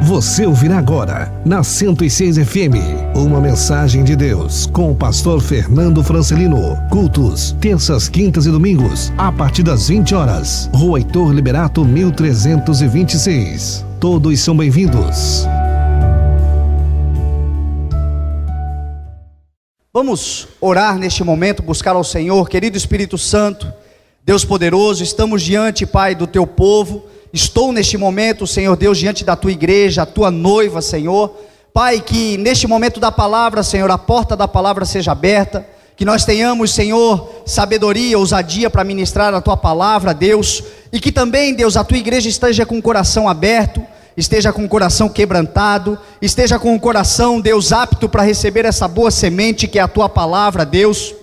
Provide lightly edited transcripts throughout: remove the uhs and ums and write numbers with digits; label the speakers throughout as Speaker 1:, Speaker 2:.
Speaker 1: Você ouvirá agora, na 106 FM, uma mensagem de Deus, com o pastor Fernando Francelino. Cultos, terças, quintas e domingos, a partir das 20 horas. Rua Heitor Liberato, 1326. Todos são bem-vindos.
Speaker 2: Vamos orar neste momento, buscar ao Senhor. Querido Espírito Santo, Deus poderoso, estamos diante, Pai, do Teu povo. Estou neste momento, Senhor Deus, diante da Tua igreja, a Tua noiva, Senhor. Pai, que neste momento da palavra, Senhor, a porta da palavra seja aberta. Que nós tenhamos, Senhor, sabedoria, ousadia para ministrar a Tua palavra, Deus. E que também, Deus, a Tua igreja esteja com o coração aberto, esteja com o coração quebrantado, esteja com o coração, Deus, apto para receber essa boa semente que é a Tua palavra, Deus.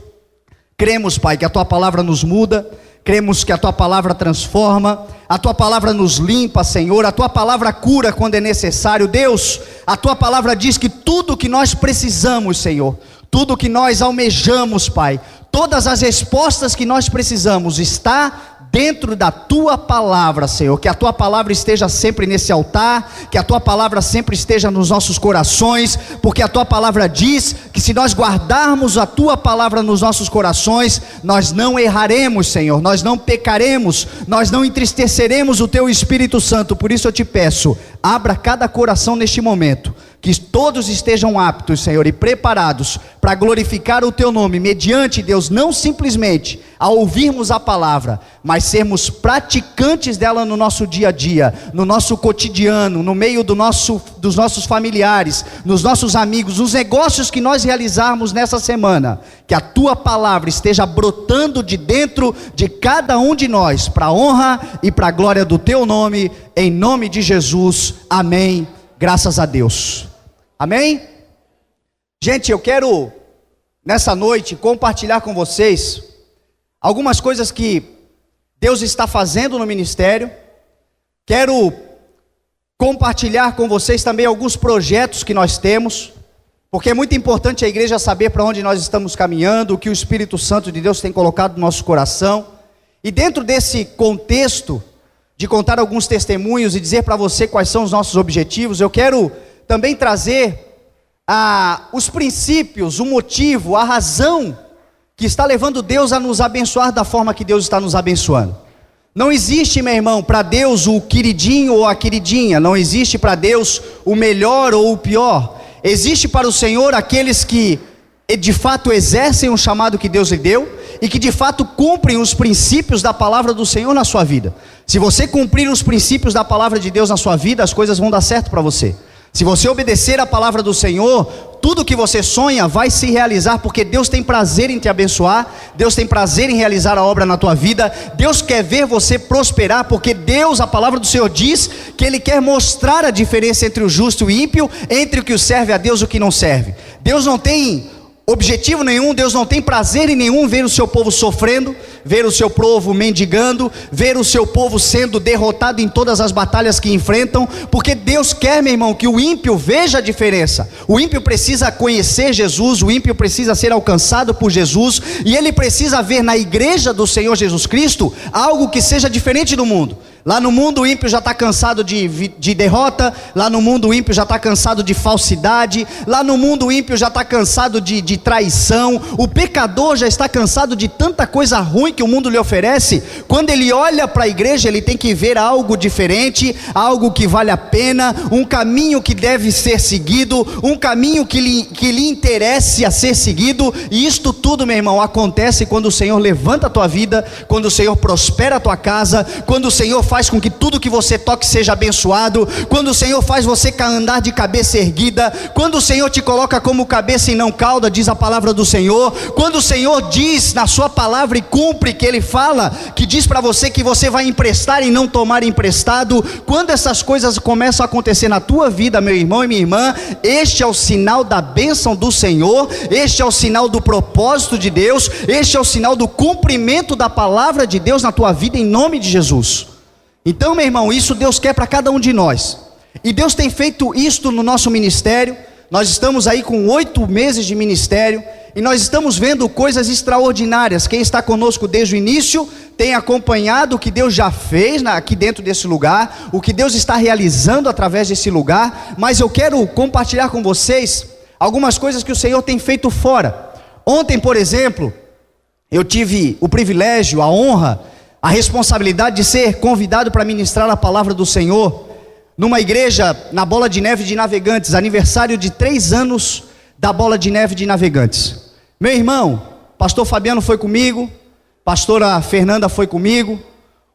Speaker 2: Cremos, Pai, que a Tua palavra nos muda. Cremos que a Tua palavra transforma, a Tua palavra nos limpa, Senhor, a Tua palavra cura quando é necessário. Deus, a Tua palavra diz que tudo que nós precisamos, Senhor, tudo que nós almejamos, Pai, todas as respostas que nós precisamos está dentro da Tua palavra, Senhor. Que a Tua palavra esteja sempre nesse altar, que a Tua palavra sempre esteja nos nossos corações, porque a Tua palavra diz que se nós guardarmos a Tua palavra nos nossos corações, nós não erraremos, Senhor, nós não pecaremos, nós não entristeceremos o Teu Espírito Santo. Por isso eu te peço, abra cada coração neste momento, que todos estejam aptos, Senhor, e preparados para glorificar o Teu nome, mediante, Deus, não simplesmente a ouvirmos a palavra, mas sermos praticantes dela no nosso dia a dia, no nosso cotidiano, no meio dos nossos familiares, nos nossos amigos, nos negócios que nós realizarmos nessa semana. Que a Tua palavra esteja brotando de dentro de cada um de nós, para a honra e para a glória do Teu nome, em nome de Jesus, amém, graças a Deus. Amém? Gente, eu quero nessa noite compartilhar com vocês algumas coisas que Deus está fazendo no ministério. Quero compartilhar com vocês também alguns projetos que nós temos, porque é muito importante a igreja saber para onde nós estamos caminhando, o que o Espírito Santo de Deus tem colocado no nosso coração. E dentro desse contexto de contar alguns testemunhos e dizer para você quais são os nossos objetivos, eu quero também trazer os princípios, o motivo, a razão que está levando Deus a nos abençoar da forma que Deus está nos abençoando. Não existe, meu irmão, para Deus o queridinho ou a queridinha, não existe para Deus o melhor ou o pior. Existe para o Senhor aqueles que de fato exercem o chamado que Deus lhe deu e que de fato cumprem os princípios da palavra do Senhor na sua vida. Se você cumprir os princípios da palavra de Deus na sua vida, as coisas vão dar certo para você. Se você obedecer a palavra do Senhor, tudo que você sonha vai se realizar, porque Deus tem prazer em te abençoar, Deus tem prazer em realizar a obra na tua vida, Deus quer ver você prosperar, porque Deus, a palavra do Senhor diz que Ele quer mostrar a diferença entre o justo e o ímpio, entre o que serve a Deus e o que não serve. Deus não tem objetivo nenhum, Deus não tem prazer em nenhum ver o seu povo sofrendo, ver o seu povo mendigando, ver o seu povo sendo derrotado em todas as batalhas que enfrentam, porque Deus quer, meu irmão, que o ímpio veja a diferença. O ímpio precisa conhecer Jesus, o ímpio precisa ser alcançado por Jesus, e ele precisa ver na igreja do Senhor Jesus Cristo algo que seja diferente do mundo. Lá no mundo o ímpio já está cansado de derrota, lá no mundo o ímpio já está cansado de falsidade, lá no mundo o ímpio já está cansado de traição, o pecador já está cansado de tanta coisa ruim que o mundo lhe oferece. Quando ele olha para a igreja, ele tem que ver algo diferente, algo que vale a pena, um caminho que deve ser seguido, um caminho que lhe interesse a ser seguido. E isto tudo, meu irmão, acontece quando o Senhor levanta a tua vida, quando o Senhor prospera a tua casa, quando o Senhor faz com que tudo que você toque seja abençoado, quando o Senhor faz você andar de cabeça erguida, quando o Senhor te coloca como cabeça e não cauda, diz a palavra do Senhor, quando o Senhor diz na sua palavra e cumpre que Ele fala, que diz para você que você vai emprestar e não tomar emprestado. Quando essas coisas começam a acontecer na tua vida, meu irmão e minha irmã, este é o sinal da bênção do Senhor, este é o sinal do propósito de Deus, este é o sinal do cumprimento da palavra de Deus na tua vida, em nome de Jesus. Então, meu irmão, isso Deus quer para cada um de nós, e Deus tem feito isto no nosso ministério. Nós estamos aí com 8 meses de ministério, e nós estamos vendo coisas extraordinárias. Quem está conosco desde o início tem acompanhado o que Deus já fez aqui dentro desse lugar, o que Deus está realizando através desse lugar, mas eu quero compartilhar com vocês algumas coisas que o Senhor tem feito fora. Ontem, por exemplo, eu tive o privilégio, a honra, a responsabilidade de ser convidado para ministrar a palavra do Senhor numa igreja na Bola de Neve de Navegantes, aniversário de 3 anos da Bola de Neve de Navegantes. Meu irmão, pastor Fabiano foi comigo, pastora Fernanda foi comigo,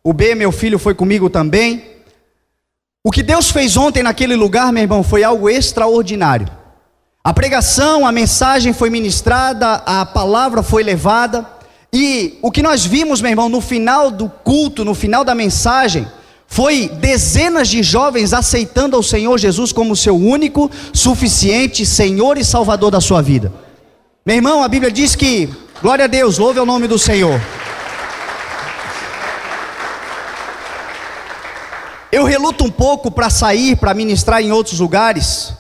Speaker 2: o B, meu filho, foi comigo também. O que Deus fez ontem naquele lugar, meu irmão, foi algo extraordinário. A pregação, a mensagem foi ministrada, a palavra foi levada, e o que nós vimos, meu irmão, no final do culto, no final da mensagem, foi dezenas de jovens aceitando ao Senhor Jesus como seu único, suficiente Senhor e Salvador da sua vida. Meu irmão, a Bíblia diz que, glória a Deus, louve o nome do Senhor. Eu reluto um pouco para sair, para ministrar em outros lugares,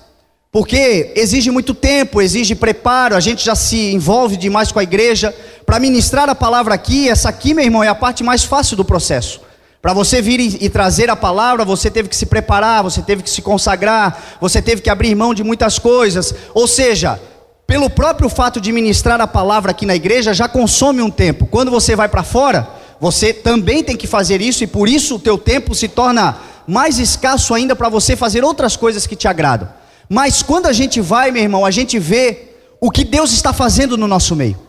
Speaker 2: porque exige muito tempo, exige preparo, a gente já se envolve demais com a igreja. Para ministrar a palavra aqui, essa aqui, meu irmão, é a parte mais fácil do processo. Para você vir e trazer a palavra, você teve que se preparar, você teve que se consagrar, você teve que abrir mão de muitas coisas. Ou seja, pelo próprio fato de ministrar a palavra aqui na igreja, já consome um tempo. Quando você vai para fora, você também tem que fazer isso, e por isso o teu tempo se torna mais escasso ainda para você fazer outras coisas que te agradam. Mas quando a gente vai, meu irmão, a gente vê o que Deus está fazendo no nosso meio.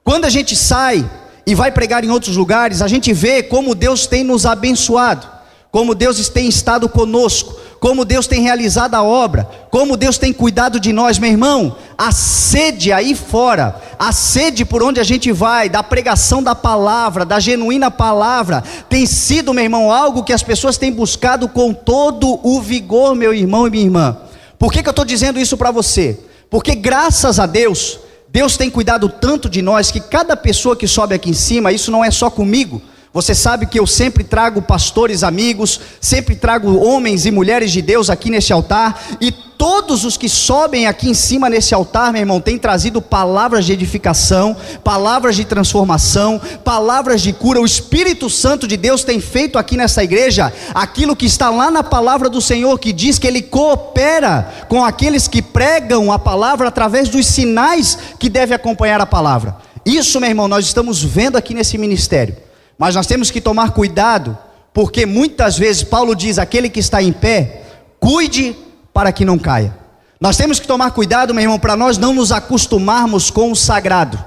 Speaker 2: Quando a gente sai e vai pregar em outros lugares, a gente vê como Deus tem nos abençoado, como Deus tem estado conosco, como Deus tem realizado a obra, como Deus tem cuidado de nós. Meu irmão, a sede aí fora, a sede por onde a gente vai, da pregação da palavra, da genuína palavra, tem sido, meu irmão, algo que as pessoas têm buscado com todo o vigor, meu irmão e minha irmã. Por que eu estou dizendo isso para você? Porque graças a Deus, Deus tem cuidado tanto de nós, que cada pessoa que sobe aqui em cima, isso não é só comigo. Você sabe que eu sempre trago pastores amigos, sempre trago homens e mulheres de Deus aqui nesse altar, e todos os que sobem aqui em cima nesse altar, meu irmão, têm trazido palavras de edificação, palavras de transformação, palavras de cura. O Espírito Santo de Deus tem feito aqui nessa igreja aquilo que está lá na palavra do Senhor, que diz que Ele coopera com aqueles que pregam a palavra através dos sinais que devem acompanhar a palavra. Isso, meu irmão, nós estamos vendo aqui nesse ministério. Mas nós temos que tomar cuidado, porque muitas vezes Paulo diz: aquele que está em pé, cuide para que não caia. Nós temos que tomar cuidado, meu irmão, para nós não nos acostumarmos com o sagrado,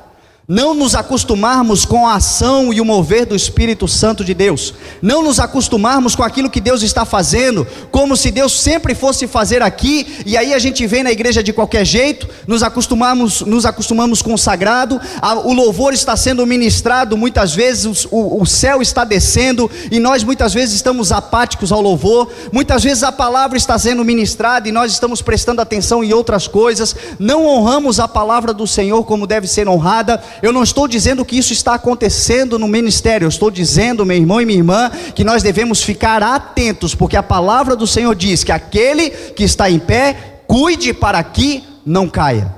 Speaker 2: não nos acostumarmos com a ação e o mover do Espírito Santo de Deus, não nos acostumarmos com aquilo que Deus está fazendo, como se Deus sempre fosse fazer aqui, e aí a gente vem na igreja de qualquer jeito, nos acostumamos com o sagrado, o louvor está sendo ministrado, muitas vezes o céu está descendo, e nós muitas vezes estamos apáticos ao louvor, muitas vezes a palavra está sendo ministrada, e nós estamos prestando atenção em outras coisas, não honramos a palavra do Senhor como deve ser honrada. Eu não estou dizendo que isso está acontecendo no ministério, eu estou dizendo, meu irmão e minha irmã, que nós devemos ficar atentos, porque a palavra do Senhor diz que aquele que está em pé, cuide para que não caia.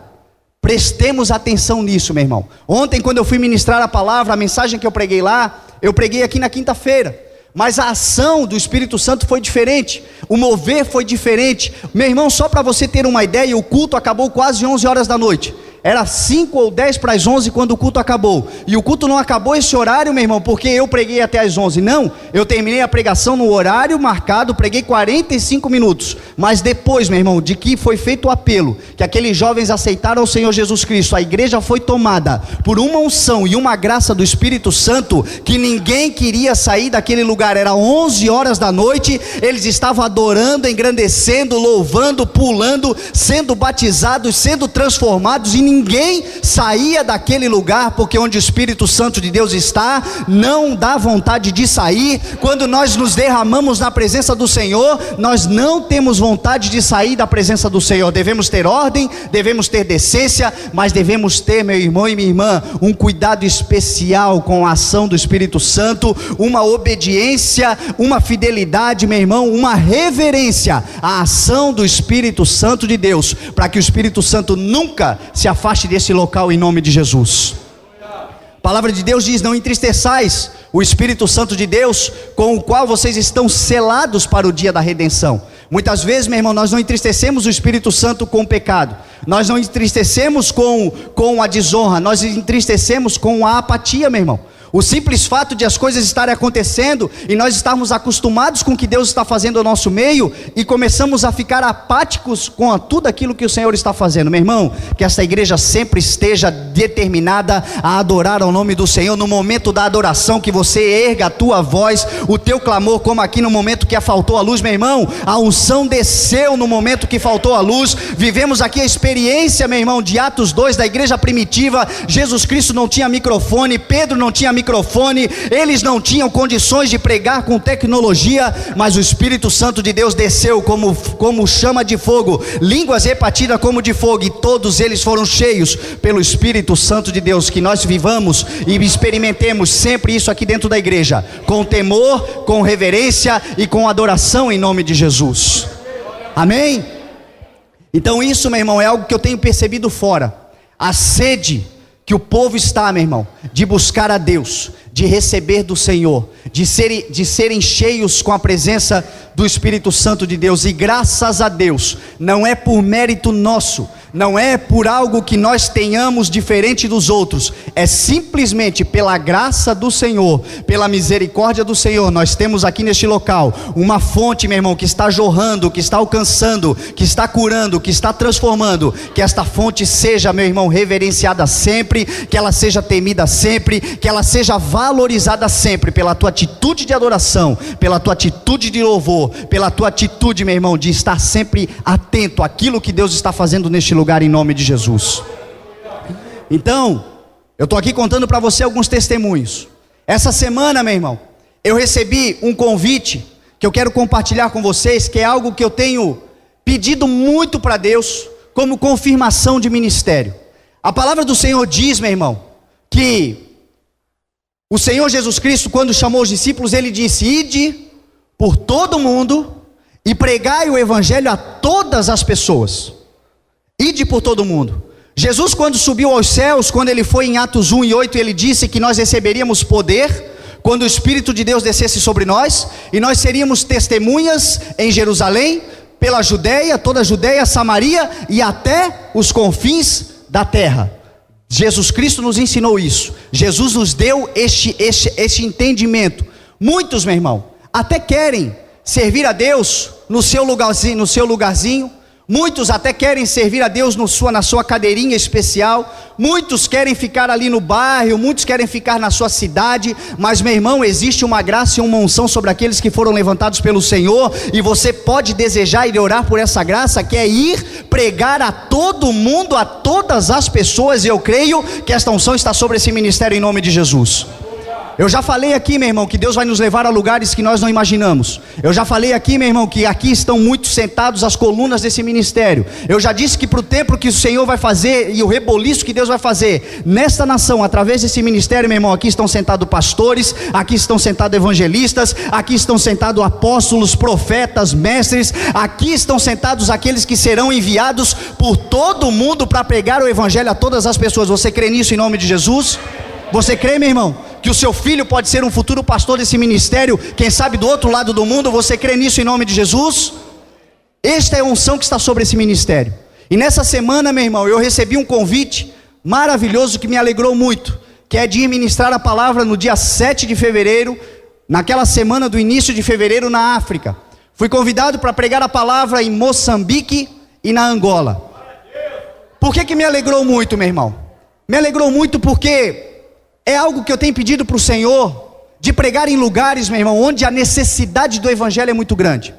Speaker 2: Prestemos atenção nisso, meu irmão. Ontem, quando eu fui ministrar a palavra, a mensagem que eu preguei lá, eu preguei aqui na quinta-feira, mas a ação do Espírito Santo foi diferente, o mover foi diferente. Meu irmão, só para você ter uma ideia, o culto acabou quase 11 horas da noite. Era 5 ou 10 para as 11 quando o culto acabou, e o culto não acabou esse horário, meu irmão, porque eu preguei até as 11, não, eu terminei a pregação no horário marcado, preguei 45 minutos, mas depois, meu irmão, de que foi feito o apelo, que aqueles jovens aceitaram o Senhor Jesus Cristo, a igreja foi tomada por uma unção e uma graça do Espírito Santo, que ninguém queria sair daquele lugar. Era 11 horas da noite, eles estavam adorando, engrandecendo, louvando, pulando, sendo batizados, sendo transformados, e ninguém saía daquele lugar, porque onde o Espírito Santo de Deus está, não dá vontade de sair. Quando nós nos derramamos na presença do Senhor, nós não temos vontade de sair da presença do Senhor. Devemos ter ordem, devemos ter decência, mas devemos ter, meu irmão e minha irmã, um cuidado especial com a ação do Espírito Santo, uma obediência, uma fidelidade, meu irmão, uma reverência à ação do Espírito Santo de Deus, para que o Espírito Santo nunca se afaste desse local, em nome de Jesus. A palavra de Deus diz: não entristeçais o Espírito Santo de Deus, com o qual vocês estão selados para o dia da redenção. Muitas vezes, meu irmão, nós não entristecemos o Espírito Santo com o pecado, nós não entristecemos com a desonra, nós entristecemos com a apatia, meu irmão. O simples fato de as coisas estarem acontecendo e nós estarmos acostumados com o que Deus está fazendo ao nosso meio e começamos a ficar apáticos com tudo aquilo que o Senhor está fazendo. Meu irmão, que esta igreja sempre esteja determinada a adorar ao nome do Senhor. No momento da adoração, que você erga a tua voz, o teu clamor, como aqui no momento que faltou a luz, meu irmão, a unção desceu no momento que faltou a luz. Vivemos aqui a experiência, meu irmão, de Atos 2, da igreja primitiva. Jesus Cristo não tinha microfone, Pedro não tinha microfone, eles não tinham condições de pregar com tecnologia, mas o Espírito Santo de Deus desceu como chama de fogo, línguas repartidas como de fogo, e todos eles foram cheios pelo Espírito Santo de Deus. Que nós vivamos e experimentemos sempre isso aqui dentro da igreja, com temor, com reverência e com adoração em nome de Jesus. Amém? Então isso, meu irmão, é algo que eu tenho percebido fora, a sede que o povo está, meu irmão, de buscar a Deus, de receber do Senhor, de serem cheios com a presença do Espírito Santo de Deus. E graças a Deus, não é por mérito nosso, não é por algo que nós tenhamos diferente dos outros, é simplesmente pela graça do Senhor, pela misericórdia do Senhor. Nós temos aqui neste local uma fonte, meu irmão, que está jorrando, que está alcançando, que está curando, que está transformando. Que esta fonte seja, meu irmão, reverenciada sempre, que ela seja temida sempre, que ela seja valorizada sempre pela tua atitude de adoração, pela tua atitude de louvor, pela tua atitude, meu irmão, de estar sempre atento àquilo que Deus está fazendo neste lugar, em nome de Jesus. Então, eu estou aqui contando para você alguns testemunhos. Essa semana, meu irmão, eu recebi um convite que eu quero compartilhar com vocês, que é algo que eu tenho pedido muito para Deus, como confirmação de ministério. A palavra do Senhor diz, meu irmão, que o Senhor Jesus Cristo, quando chamou os discípulos, ele disse: ide por todo mundo e pregai o evangelho a todas as pessoas. Ide por todo mundo. Jesus, quando subiu aos céus, quando ele foi em Atos 1 e 8, ele disse que nós receberíamos poder quando o Espírito de Deus descesse sobre nós, e nós seríamos testemunhas em Jerusalém, pela Judeia, toda a Judeia, Samaria e até os confins da terra. Jesus Cristo nos ensinou isso. Jesus nos deu este entendimento. Muitos, meu irmão, até querem servir a Deus no seu lugarzinho. Muitos até querem servir a Deus na sua cadeirinha especial. Muitos querem ficar ali no bairro, muitos querem ficar na sua cidade. Mas, meu irmão, existe uma graça e uma unção sobre aqueles que foram levantados pelo Senhor, e você pode desejar e orar por essa graça, que é ir pregar a todo mundo, a todas as pessoas. E eu creio que esta unção está sobre esse ministério em nome de Jesus. Eu já falei aqui, meu irmão, que Deus vai nos levar a lugares que nós não imaginamos. Eu já falei aqui, meu irmão, que aqui estão muitos sentados as colunas desse ministério. Eu já disse que para o tempo que o Senhor vai fazer e o reboliço que Deus vai fazer nesta nação, através desse ministério, meu irmão, aqui estão sentados pastores, aqui estão sentados evangelistas, aqui estão sentados apóstolos, profetas, mestres, aqui estão sentados aqueles que serão enviados por todo o mundo para pregar o evangelho a todas as pessoas. Você crê nisso em nome de Jesus? Você crê, meu irmão, que o seu filho pode ser um futuro pastor desse ministério, quem sabe do outro lado do mundo? Você crê nisso em nome de Jesus? Esta é a unção que está sobre esse ministério. E nessa semana, meu irmão, eu recebi um convite maravilhoso que me alegrou muito, que é de ir ministrar a palavra no dia 7 de fevereiro, naquela semana do início de fevereiro, na África. Fui convidado para pregar a palavra em Moçambique e na Angola. Por que me alegrou muito, meu irmão? Me alegrou muito porque é algo que eu tenho pedido para o Senhor, de pregar em lugares, meu irmão, onde a necessidade do evangelho é muito grande.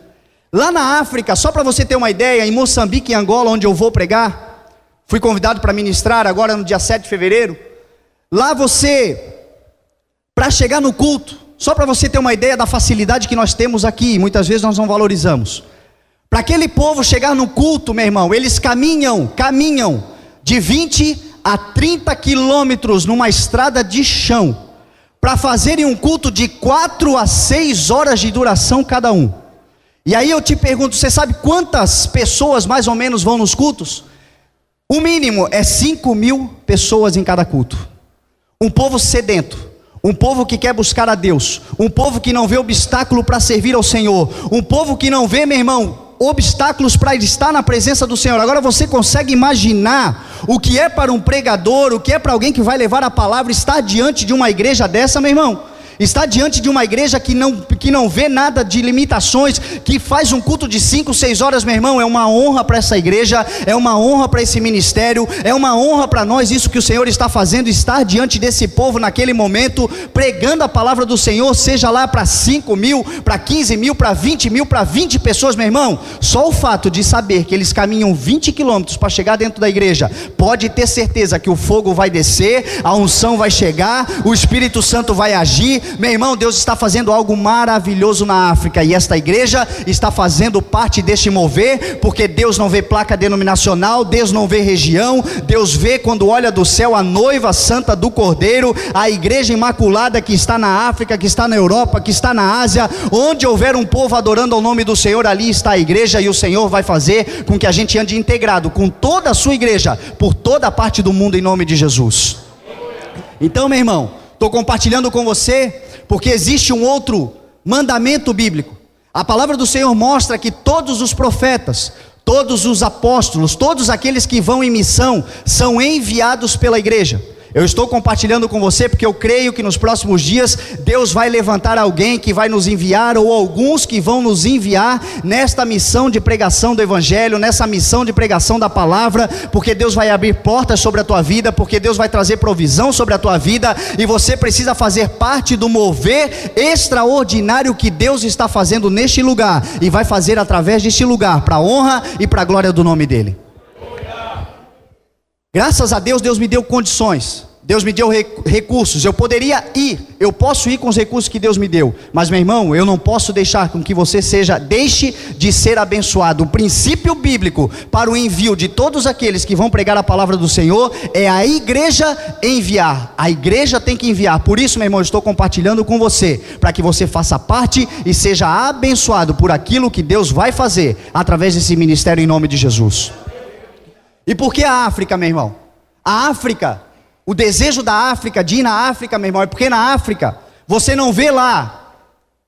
Speaker 2: Lá na África, só para você ter uma ideia, em Moçambique e Angola, onde eu vou pregar, fui convidado para ministrar agora no dia 7 de fevereiro. Lá para chegar no culto, só para você ter uma ideia da facilidade que nós temos aqui, muitas vezes nós não valorizamos. Para aquele povo chegar no culto, meu irmão, eles caminham de 20 a 30 quilômetros numa estrada de chão, para fazerem um culto de 4 a 6 horas de duração cada um. E aí eu te pergunto, você sabe quantas pessoas mais ou menos vão nos cultos? O mínimo é 5.000 pessoas em cada culto. um povo sedento, um povo que quer buscar a Deus, um povo que não vê obstáculo para servir ao Senhor, um povo que não vê, meu irmão, obstáculos para estar na presença do Senhor. Agora você consegue imaginar o que é para um pregador, o que é para alguém que vai levar a palavra, estar diante de uma igreja dessa, meu irmão? Está diante de uma igreja que não vê nada de limitações, que faz um culto de 5, 6 horas, meu irmão. É uma honra para essa igreja, é uma honra para esse ministério, é uma honra para nós, isso que o Senhor está fazendo, estar diante desse povo naquele momento, pregando a palavra do Senhor, seja lá para 5 mil, para 15 mil, para 20 mil, para 20 pessoas, meu irmão. Só o fato de saber que eles caminham 20 quilômetros para chegar dentro da igreja, pode ter certeza que o fogo vai descer, a unção vai chegar, o Espírito Santo vai agir. Meu irmão, Deus está fazendo algo maravilhoso na África, e esta igreja está fazendo parte deste mover, porque Deus não vê placa denominacional, Deus não vê região, Deus vê, quando olha do céu, a noiva santa do Cordeiro, a igreja imaculada que está na África, que está na Europa, que está na Ásia. Onde houver um povo adorando ao nome do Senhor, ali está a igreja, e o Senhor vai fazer com que a gente ande integrado com toda a sua igreja, por toda a parte do mundo, em nome de Jesus. Então, meu irmão, estou compartilhando com você, porque existe um outro mandamento bíblico. A palavra do Senhor mostra que todos os profetas, todos os apóstolos, todos aqueles que vão em missão, são enviados pela igreja. Eu estou compartilhando com você porque eu creio que nos próximos dias Deus vai levantar alguém que vai nos enviar, ou alguns que vão nos enviar nesta missão de pregação do evangelho, nessa missão de pregação da palavra, porque Deus vai abrir portas sobre a tua vida, porque Deus vai trazer provisão sobre a tua vida, e você precisa fazer parte do mover extraordinário que Deus está fazendo neste lugar, e vai fazer através deste lugar, para a honra e para a glória do nome dele. Graças a Deus, Deus me deu condições, Deus me deu recursos. Eu poderia ir, eu posso ir com os recursos que Deus me deu, mas, meu irmão, eu não posso deixar com que você deixe de ser abençoado. O princípio bíblico para o envio de todos aqueles que vão pregar a palavra do Senhor é a igreja enviar. A igreja tem que enviar. Por isso, meu irmão, eu estou compartilhando com você, para que você faça parte e seja abençoado por aquilo que Deus vai fazer através desse ministério, em nome de Jesus. E por que a África, meu irmão? A África, o desejo da África, de ir na África, meu irmão, é porque na África você não vê lá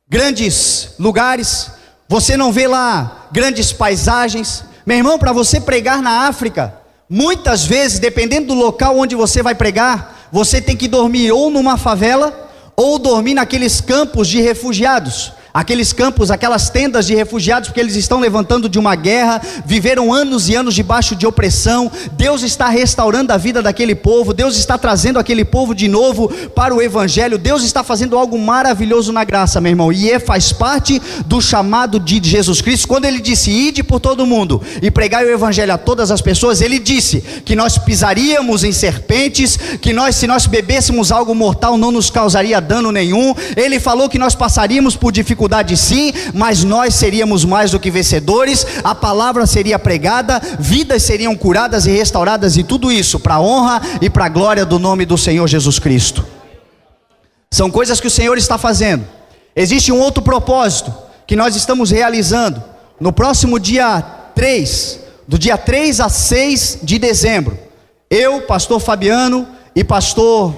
Speaker 2: grandes lugares, você não vê lá grandes paisagens. Meu irmão, para você pregar na África, muitas vezes, dependendo do local onde você vai pregar, você tem que dormir ou numa favela, ou dormir naqueles campos de refugiados. Aqueles campos, aquelas tendas de refugiados, porque eles estão levantando de uma guerra, viveram anos e anos debaixo de opressão. Deus está restaurando a vida daquele povo, Deus está trazendo aquele povo de novo para o evangelho. Deus está fazendo algo maravilhoso na graça, meu irmão, e faz parte do chamado de Jesus Cristo. Quando ele disse, ide por todo mundo e pregai o evangelho a todas as pessoas, ele disse que nós pisaríamos em serpentes, que nós, se nós bebêssemos algo mortal, não nos causaria dano nenhum. Ele falou que nós passaríamos por dificuldades, sim, mas nós seríamos mais do que vencedores. A palavra seria pregada, vidas seriam curadas e restauradas, e tudo isso para a honra e para a glória do nome do Senhor Jesus Cristo. São coisas que o Senhor está fazendo. Existe um outro propósito que nós estamos realizando no próximo dia 3, do dia 3 a 6 de dezembro. Eu, pastor Fabiano e pastor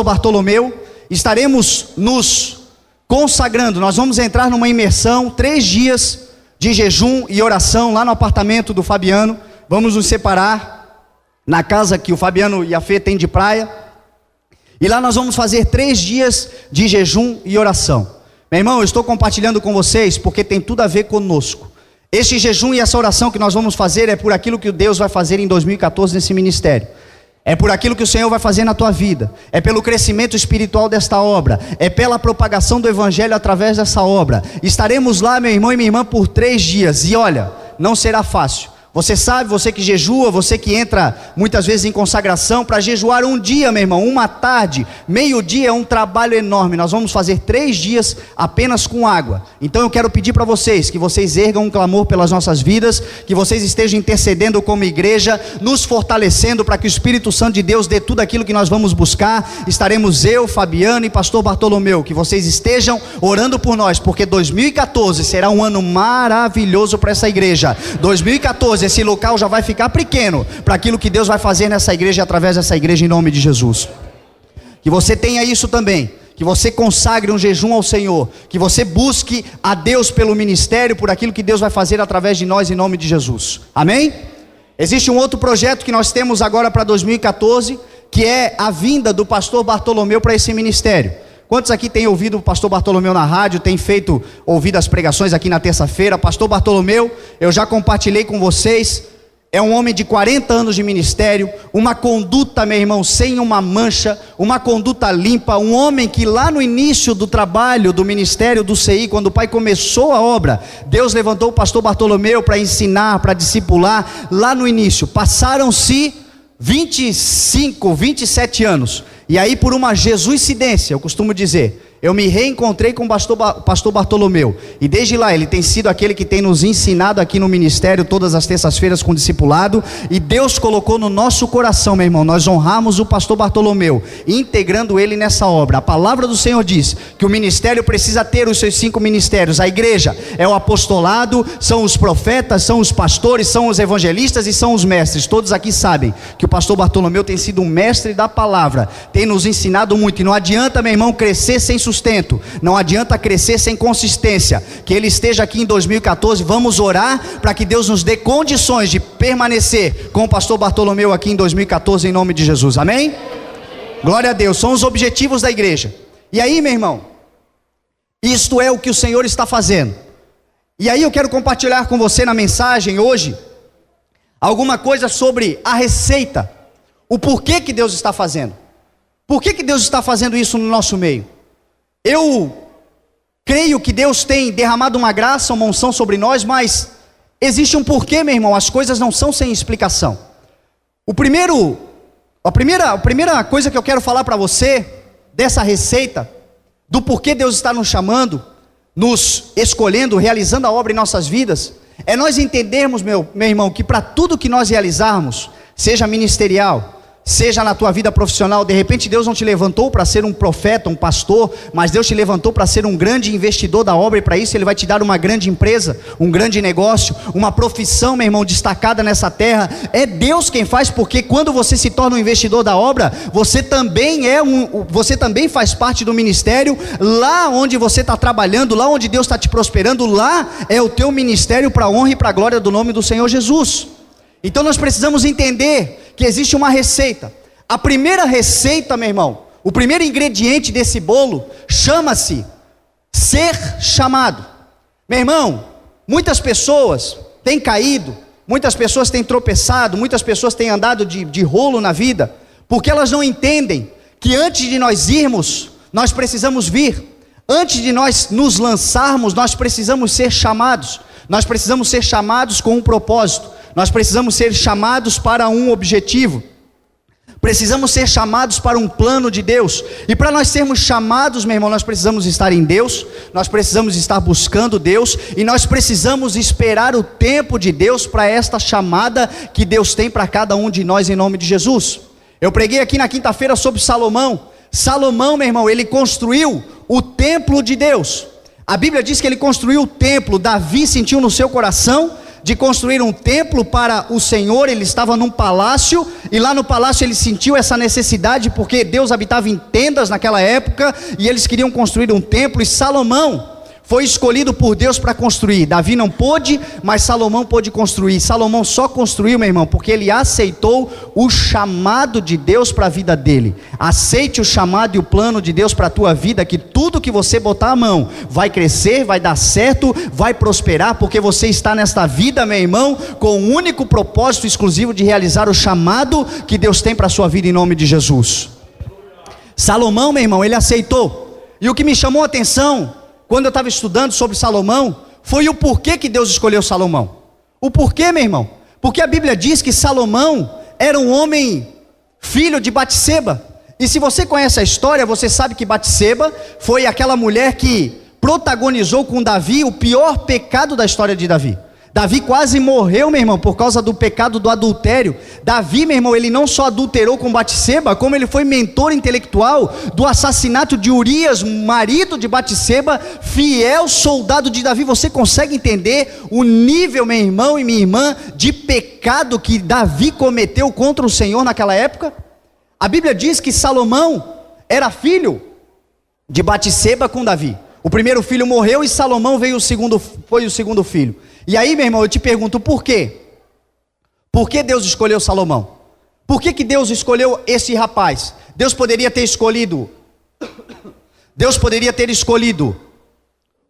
Speaker 2: Bartolomeu estaremos nos consagrando. Nós vamos entrar numa imersão, 3 dias de jejum e oração lá no apartamento do Fabiano. Vamos nos separar na casa que o Fabiano e a Fê têm de praia, e lá nós vamos fazer 3 dias de jejum e oração. Meu irmão, eu estou compartilhando com vocês porque tem tudo a ver conosco. Este jejum e essa oração que nós vamos fazer é por aquilo que Deus vai fazer em 2014 nesse ministério. É por aquilo que o Senhor vai fazer na tua vida, é pelo crescimento espiritual desta obra, é pela propagação do evangelho através dessa obra. Estaremos lá, meu irmão e minha irmã, por 3 dias, e olha, não será fácil. Você sabe, você que jejua, você que entra muitas vezes em consagração, para jejuar um dia, meu irmão, uma tarde, meio-dia, é um trabalho enorme. Nós vamos fazer 3 dias apenas com água. Então eu quero pedir para vocês, que vocês ergam um clamor pelas nossas vidas, que vocês estejam intercedendo como igreja, nos fortalecendo para que o Espírito Santo de Deus dê tudo aquilo que nós vamos buscar. Estaremos eu, Fabiano e pastor Bartolomeu, que vocês estejam orando por nós, porque 2014 será um ano maravilhoso para essa igreja. 2014, esse local já vai ficar pequeno para aquilo que Deus vai fazer nessa igreja e através dessa igreja, em nome de Jesus. que você tenha isso também, que você consagre um jejum ao Senhor, que você busque a Deus pelo ministério, por aquilo que Deus vai fazer através de nós, em nome de Jesus, amém? Existe um outro projeto que nós temos agora para 2014, que é a vinda do pastor Bartolomeu para esse ministério. Quantos aqui têm ouvido o pastor Bartolomeu na rádio, têm ouvido as pregações aqui na terça-feira? Pastor Bartolomeu, eu já compartilhei com vocês, é um homem de 40 anos de ministério, uma conduta, meu irmão, sem uma mancha, uma conduta limpa, um homem que lá no início do trabalho do ministério do CI, quando o pai começou a obra, Deus levantou o pastor Bartolomeu para ensinar, para discipular, lá no início. Passaram-se 25, 27 anos, e aí por uma jesuicidência, eu costumo dizer, eu me reencontrei com o pastor Bartolomeu, e desde lá ele tem sido aquele que tem nos ensinado aqui no ministério, todas as terças-feiras com discipulado, e Deus colocou no nosso coração, meu irmão, nós honramos o pastor Bartolomeu, integrando ele nessa obra. A palavra do Senhor diz, que o ministério precisa ter os seus 5 ministérios, a igreja é o apostolado, são os profetas, são os pastores, são os evangelistas e são os mestres. Todos aqui sabem, que o pastor Bartolomeu tem sido um mestre da palavra, tem nos ensinado muito, e não adianta, meu irmão, crescer sem sustento, não adianta crescer sem consistência. Que ele esteja aqui em 2014, vamos orar para que Deus nos dê condições de permanecer com o pastor Bartolomeu aqui em 2014, em nome de Jesus, amém? Glória a Deus, são os objetivos da igreja. E aí, meu irmão, isto é o que o Senhor está fazendo. E aí eu quero compartilhar com você na mensagem hoje, alguma coisa sobre a receita, o porquê que Deus está fazendo. Por que Deus está fazendo isso no nosso meio? Eu creio que Deus tem derramado uma graça, uma unção sobre nós, mas existe um porquê, meu irmão, as coisas não são sem explicação. A primeira coisa que eu quero falar para você, dessa receita, do porquê Deus está nos chamando, nos escolhendo, realizando a obra em nossas vidas, é nós entendermos, meu irmão, que para tudo que nós realizarmos, seja ministerial, seja na tua vida profissional, de repente Deus não te levantou para ser um profeta, um pastor, mas Deus te levantou para ser um grande investidor da obra, e para isso Ele vai te dar uma grande empresa, um grande negócio, uma profissão, meu irmão, destacada nessa terra. É Deus quem faz, porque quando você se torna um investidor da obra, você também faz parte do ministério. Lá onde você está trabalhando, lá onde Deus está te prosperando, lá é o teu ministério para a honra e para a glória do nome do Senhor Jesus. Então nós precisamos entender que existe uma receita. A primeira receita, meu irmão, o primeiro ingrediente desse bolo, chama-se ser chamado. Meu irmão, muitas pessoas têm caído, muitas pessoas têm tropeçado, muitas pessoas têm andado de rolo na vida, porque elas não entendem que antes de nós irmos, nós precisamos vir. Antes de nós nos lançarmos, nós precisamos ser chamados. Nós precisamos ser chamados com um propósito. Nós precisamos ser chamados para um objetivo. Precisamos ser chamados para um plano de Deus. E para nós sermos chamados, meu irmão, nós precisamos estar em Deus, nós precisamos estar buscando Deus, e nós precisamos esperar o tempo de Deus para esta chamada que Deus tem para cada um de nós, em nome de Jesus. Eu preguei aqui na quinta-feira sobre Salomão. Salomão, meu irmão, ele construiu o templo de Deus. A Bíblia diz que ele construiu o templo. Davi sentiu no seu coração de construir um templo para o Senhor. Ele estava num palácio, e lá no palácio ele sentiu essa necessidade, porque Deus habitava em tendas naquela época, e eles queriam construir um templo, e Salomão foi escolhido por Deus para construir. Davi não pôde, mas Salomão pôde construir. Salomão só construiu, meu irmão, porque ele aceitou o chamado de Deus para a vida dele. Aceite o chamado e o plano de Deus para a tua vida, que tudo que você botar a mão vai crescer, vai dar certo, vai prosperar, porque você está nesta vida, meu irmão, com o único propósito exclusivo de realizar o chamado que Deus tem para a sua vida, em nome de Jesus. Salomão, meu irmão, ele aceitou. E o que me chamou a atenção quando eu estava estudando sobre Salomão, foi o porquê que Deus escolheu Salomão. O porquê, meu irmão? Porque a Bíblia diz que Salomão era um homem filho de Batseba. E se você conhece a história, você sabe que Batseba foi aquela mulher que protagonizou com Davi o pior pecado da história de Davi. Davi quase morreu, meu irmão, por causa do pecado do adultério. Davi, meu irmão, ele não só adulterou com Batseba, como ele foi mentor intelectual do assassinato de Urias, marido de Batseba, fiel soldado de Davi. Você consegue entender o nível, meu irmão e minha irmã, de pecado que Davi cometeu contra o Senhor naquela época? A Bíblia diz que Salomão era filho de Batseba com Davi. O primeiro filho morreu e Salomão foi o segundo filho. E aí, meu irmão, eu te pergunto, por quê? Por que Deus escolheu Salomão? Por que Deus escolheu esse rapaz? Deus poderia ter escolhido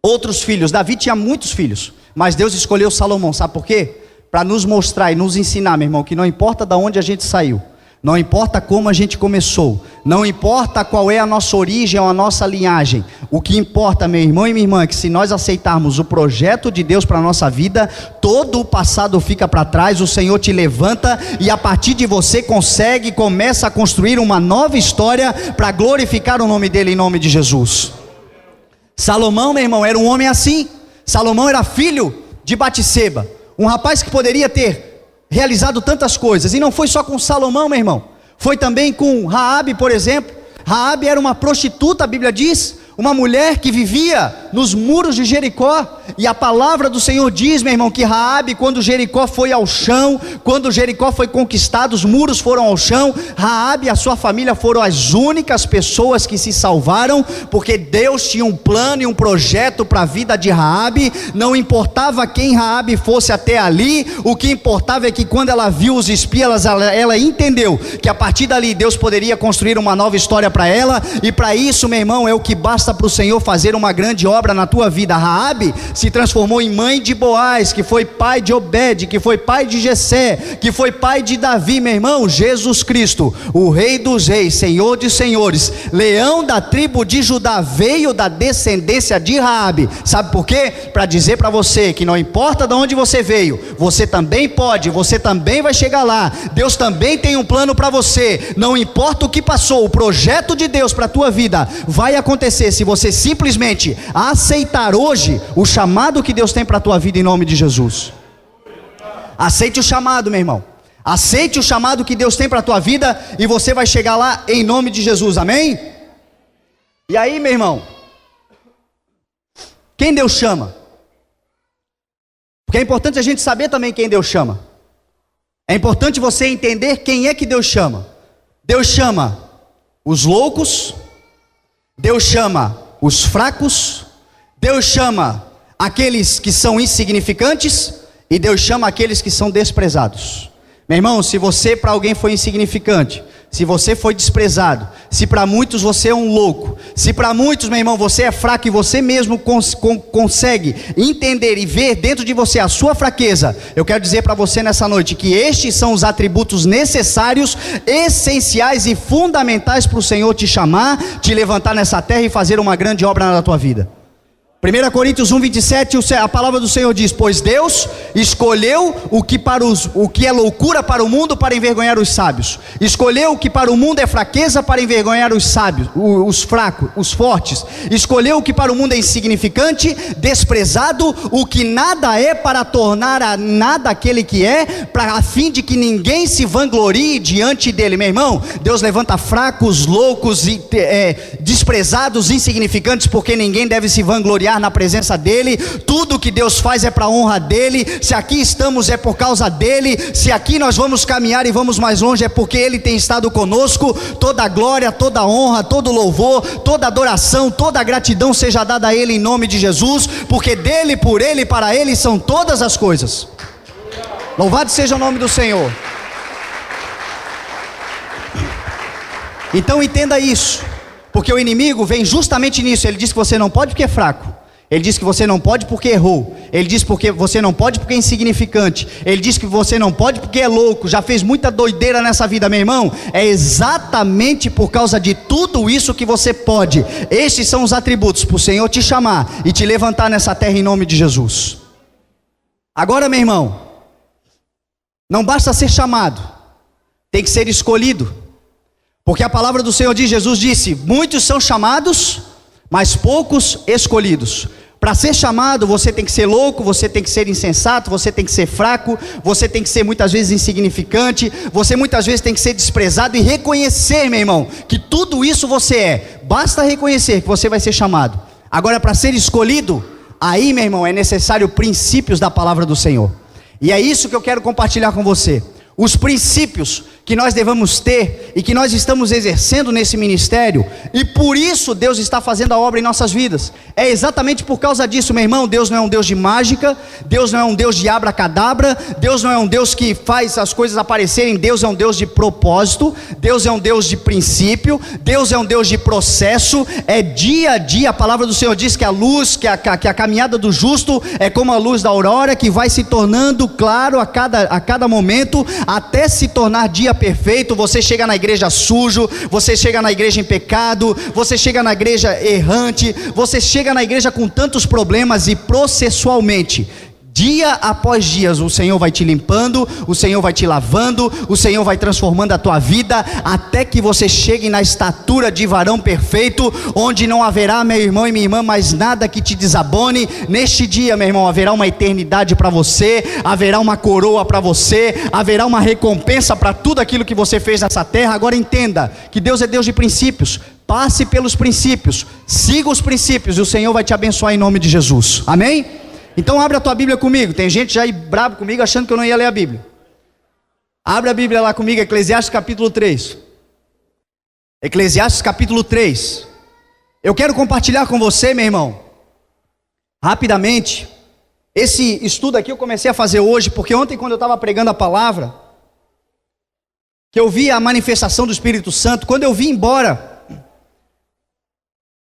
Speaker 2: outros filhos. Davi tinha muitos filhos, mas Deus escolheu Salomão. Sabe por quê? Para nos mostrar e nos ensinar, meu irmão, que não importa de onde a gente saiu, não importa como a gente começou, não importa qual é a nossa origem ou a nossa linhagem, o que importa, meu irmão e minha irmã, é que se nós aceitarmos o projeto de Deus para a nossa vida, todo o passado fica para trás, o Senhor te levanta e a partir de você começa a construir uma nova história para glorificar o nome dele em nome de Jesus. Salomão, meu irmão, era um homem assim. Salomão era filho de Batseba, um rapaz que poderia ter realizado tantas coisas, e não foi só com Salomão, meu irmão, foi também com Raabe, por exemplo. Raabe era uma prostituta, a Bíblia diz, uma mulher que vivia nos muros de Jericó, e a palavra do Senhor diz, meu irmão, que Raabe, quando Jericó foi ao chão, quando Jericó foi conquistado, os muros foram ao chão, Raabe e a sua família foram as únicas pessoas que se salvaram, porque Deus tinha um plano e um projeto para a vida de Raabe. Não importava quem Raabe fosse até ali, o que importava é que quando ela viu os espias, ela entendeu que a partir dali Deus poderia construir uma nova história para ela, e para isso, meu irmão, é o que basta para o Senhor fazer uma grande obra na tua vida. Raabe se transformou em mãe de Boaz, que foi pai de Obed, que foi pai de Jessé, que foi pai de Davi, meu irmão. Jesus Cristo, o Rei dos Reis, Senhor de Senhores, leão da tribo de Judá, veio da descendência de Raabe. Sabe por quê? Para dizer para você que não importa de onde você veio, você também pode, você também vai chegar lá. Deus também tem um plano para você. Não importa o que passou, o projeto de Deus para a tua vida vai acontecer se você simplesmente aceitar hoje o chamado que Deus tem para a tua vida em nome de Jesus. Aceite o chamado, meu irmão. Aceite o chamado que Deus tem para a tua vida e você vai chegar lá em nome de Jesus, amém? E aí, meu irmão, quem Deus chama? Porque é importante a gente saber também quem Deus chama. É importante você entender quem é que Deus chama. Deus chama os loucos, Deus chama os fracos, Deus chama aqueles que são insignificantes, e Deus chama aqueles que são desprezados. Meu irmão, se você para alguém foi insignificante, se você foi desprezado, se para muitos você é um louco, se para muitos, meu irmão, você é fraco e você mesmo consegue entender e ver dentro de você a sua fraqueza, eu quero dizer para você nessa noite que estes são os atributos necessários, essenciais e fundamentais para o Senhor te chamar, te levantar nessa terra e fazer uma grande obra na tua vida. 1 Coríntios 1:27, a palavra do Senhor diz: pois Deus escolheu o que é loucura para o mundo para envergonhar os sábios, escolheu o que para o mundo é fraqueza para envergonhar os sábios, os fracos, os fortes, escolheu o que para o mundo é insignificante, desprezado, o que nada é, para tornar a nada aquele que é, a fim de que ninguém se vanglorie diante dele. Meu irmão, Deus levanta fracos, loucos, desprezados, insignificantes, porque ninguém deve se vangloriar na presença dele. Tudo que Deus faz é para a honra dele. Se aqui estamos é por causa dele. Se aqui nós vamos caminhar e vamos mais longe é porque ele tem estado conosco. Toda a glória, toda a honra, todo o louvor, toda a adoração, toda a gratidão seja dada a ele em nome de Jesus, porque dele, por ele, para ele são todas as coisas. Louvado seja o nome do Senhor. Então entenda isso, porque o inimigo vem justamente nisso. Ele diz que você não pode porque é fraco, ele diz que você não pode porque errou, ele diz que você não pode porque é insignificante, ele diz que você não pode porque é louco, já fez muita doideira nessa vida. Meu irmão, é exatamente por causa de tudo isso que você pode. Estes são os atributos para o Senhor te chamar e te levantar nessa terra em nome de Jesus. Agora, meu irmão, não basta ser chamado, tem que ser escolhido, porque a palavra do Senhor diz, Jesus disse: muitos são chamados, mas poucos escolhidos. Para ser chamado, você tem que ser louco, você tem que ser insensato, você tem que ser fraco, você tem que ser muitas vezes insignificante, você muitas vezes tem que ser desprezado, e reconhecer, meu irmão, que tudo isso você é. Basta reconhecer que você vai ser chamado. Agora, para ser escolhido, aí, meu irmão, é necessário princípios da palavra do Senhor, e é isso que eu quero compartilhar com você. Os princípios que nós devamos ter e que nós estamos exercendo nesse ministério, e por isso Deus está fazendo a obra em nossas vidas. É exatamente por causa disso, meu irmão. Deus não é um Deus de mágica, Deus não é um Deus de abracadabra, Deus não é um Deus que faz as coisas aparecerem. Deus é um Deus de propósito, Deus é um Deus de princípio, Deus é um Deus de processo. É dia a dia. A palavra do Senhor diz que a luz, que a caminhada do justo é como a luz da aurora, que vai se tornando claro a cada momento, até se tornar dia perfeito. Você chega na igreja sujo, você chega na igreja em pecado, você chega na igreja errante, você chega na igreja com tantos problemas, e processualmente, dia após dia, o Senhor vai te limpando, o Senhor vai te lavando, o Senhor vai transformando a tua vida, até que você chegue na estatura de varão perfeito, onde não haverá, meu irmão e minha irmã, mais nada que te desabone. Neste dia, meu irmão, haverá uma eternidade para você, haverá uma coroa para você, haverá uma recompensa para tudo aquilo que você fez nessa terra. Agora entenda que Deus é Deus de princípios. Passe pelos princípios, siga os princípios, e o Senhor vai te abençoar em nome de Jesus. Amém? Então abre a tua Bíblia comigo. Tem gente já aí bravo comigo, achando que eu não ia ler a Bíblia. Abre a Bíblia lá comigo, Eclesiastes capítulo 3. Eclesiastes capítulo 3. Eu quero compartilhar com você, meu irmão, rapidamente, esse estudo aqui eu comecei a fazer hoje, porque ontem, quando eu estava pregando a palavra, que eu vi a manifestação do Espírito Santo, quando eu vim embora,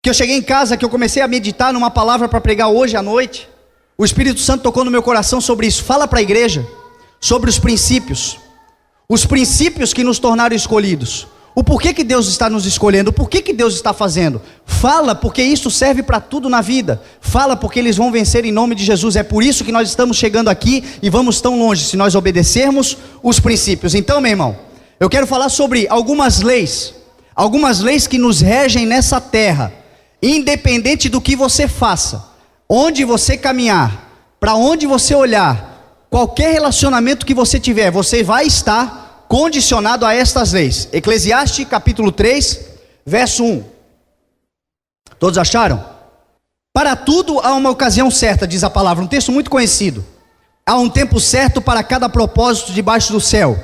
Speaker 2: que eu cheguei em casa, que eu comecei a meditar numa palavra para pregar hoje à noite, o Espírito Santo tocou no meu coração sobre isso. Fala para a igreja sobre os princípios que nos tornaram escolhidos. O porquê que Deus está nos escolhendo, o porquê que Deus está fazendo. Fala, porque isso serve para tudo na vida. Fala, porque eles vão vencer em nome de Jesus. É por isso que nós estamos chegando aqui e vamos tão longe, se nós obedecermos os princípios. Então, meu irmão, eu quero falar sobre algumas leis que nos regem nessa terra, independente do que você faça, onde você caminhar, para onde você olhar, qualquer relacionamento que você tiver, você vai estar condicionado a estas leis. Eclesiastes capítulo 3, verso 1. Todos acharam? Para tudo há uma ocasião certa, diz a palavra, um texto muito conhecido. Há um tempo certo para cada propósito debaixo do céu.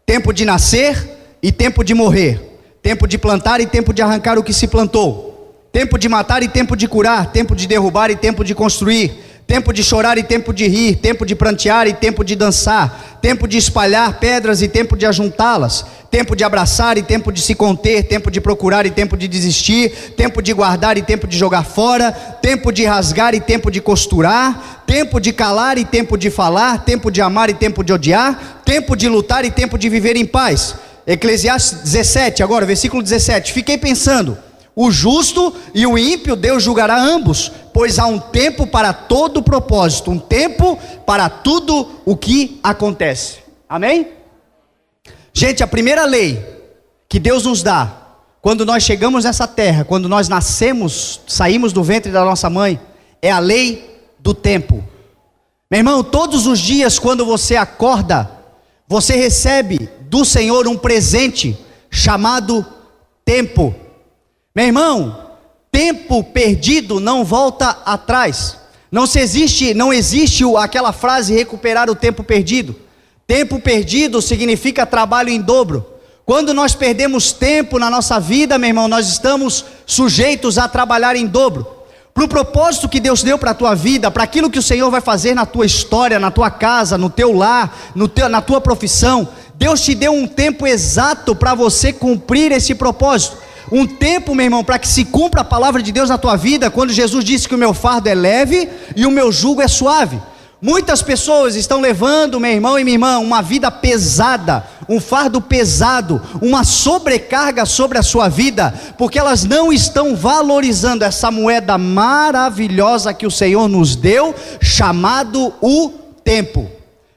Speaker 2: Tempo de nascer e tempo de morrer. Tempo de plantar e tempo de arrancar o que se plantou. Tempo de matar e tempo de curar, tempo de derrubar e tempo de construir, tempo de chorar e tempo de rir, tempo de prantear e tempo de dançar, tempo de espalhar pedras e tempo de ajuntá-las, tempo de abraçar e tempo de se conter, tempo de procurar e tempo de desistir, tempo de guardar e tempo de jogar fora, tempo de rasgar e tempo de costurar, tempo de calar e tempo de falar, tempo de amar e tempo de odiar, tempo de lutar e tempo de viver em paz. Eclesiastes 17, agora versículo 17, fiquei pensando, o justo e o ímpio Deus julgará ambos, pois há um tempo para todo propósito, um tempo para tudo o que acontece. Amém? Gente, a primeira lei que Deus nos dá, quando nós chegamos nessa terra, quando nós nascemos, saímos do ventre da nossa mãe, é a lei do tempo. Meu irmão, todos os dias quando você acorda, você recebe do Senhor um presente chamado tempo. Meu irmão, tempo perdido não volta atrás. Não existe aquela frase recuperar o tempo perdido. Tempo perdido significa trabalho em dobro. Quando nós perdemos tempo na nossa vida, meu irmão, nós estamos sujeitos a trabalhar em dobro. Para o propósito que Deus deu para a tua vida, para aquilo que o Senhor vai fazer na tua história, na tua casa, no teu lar, na tua profissão, Deus te deu um tempo exato para você cumprir esse propósito. Um tempo, meu irmão, para que se cumpra a palavra de Deus na tua vida, quando Jesus disse que o meu fardo é leve e o meu jugo é suave. Muitas pessoas estão levando, meu irmão e minha irmã, uma vida pesada, um fardo pesado, uma sobrecarga sobre a sua vida, porque elas não estão valorizando essa moeda maravilhosa que o Senhor nos deu, chamado o tempo.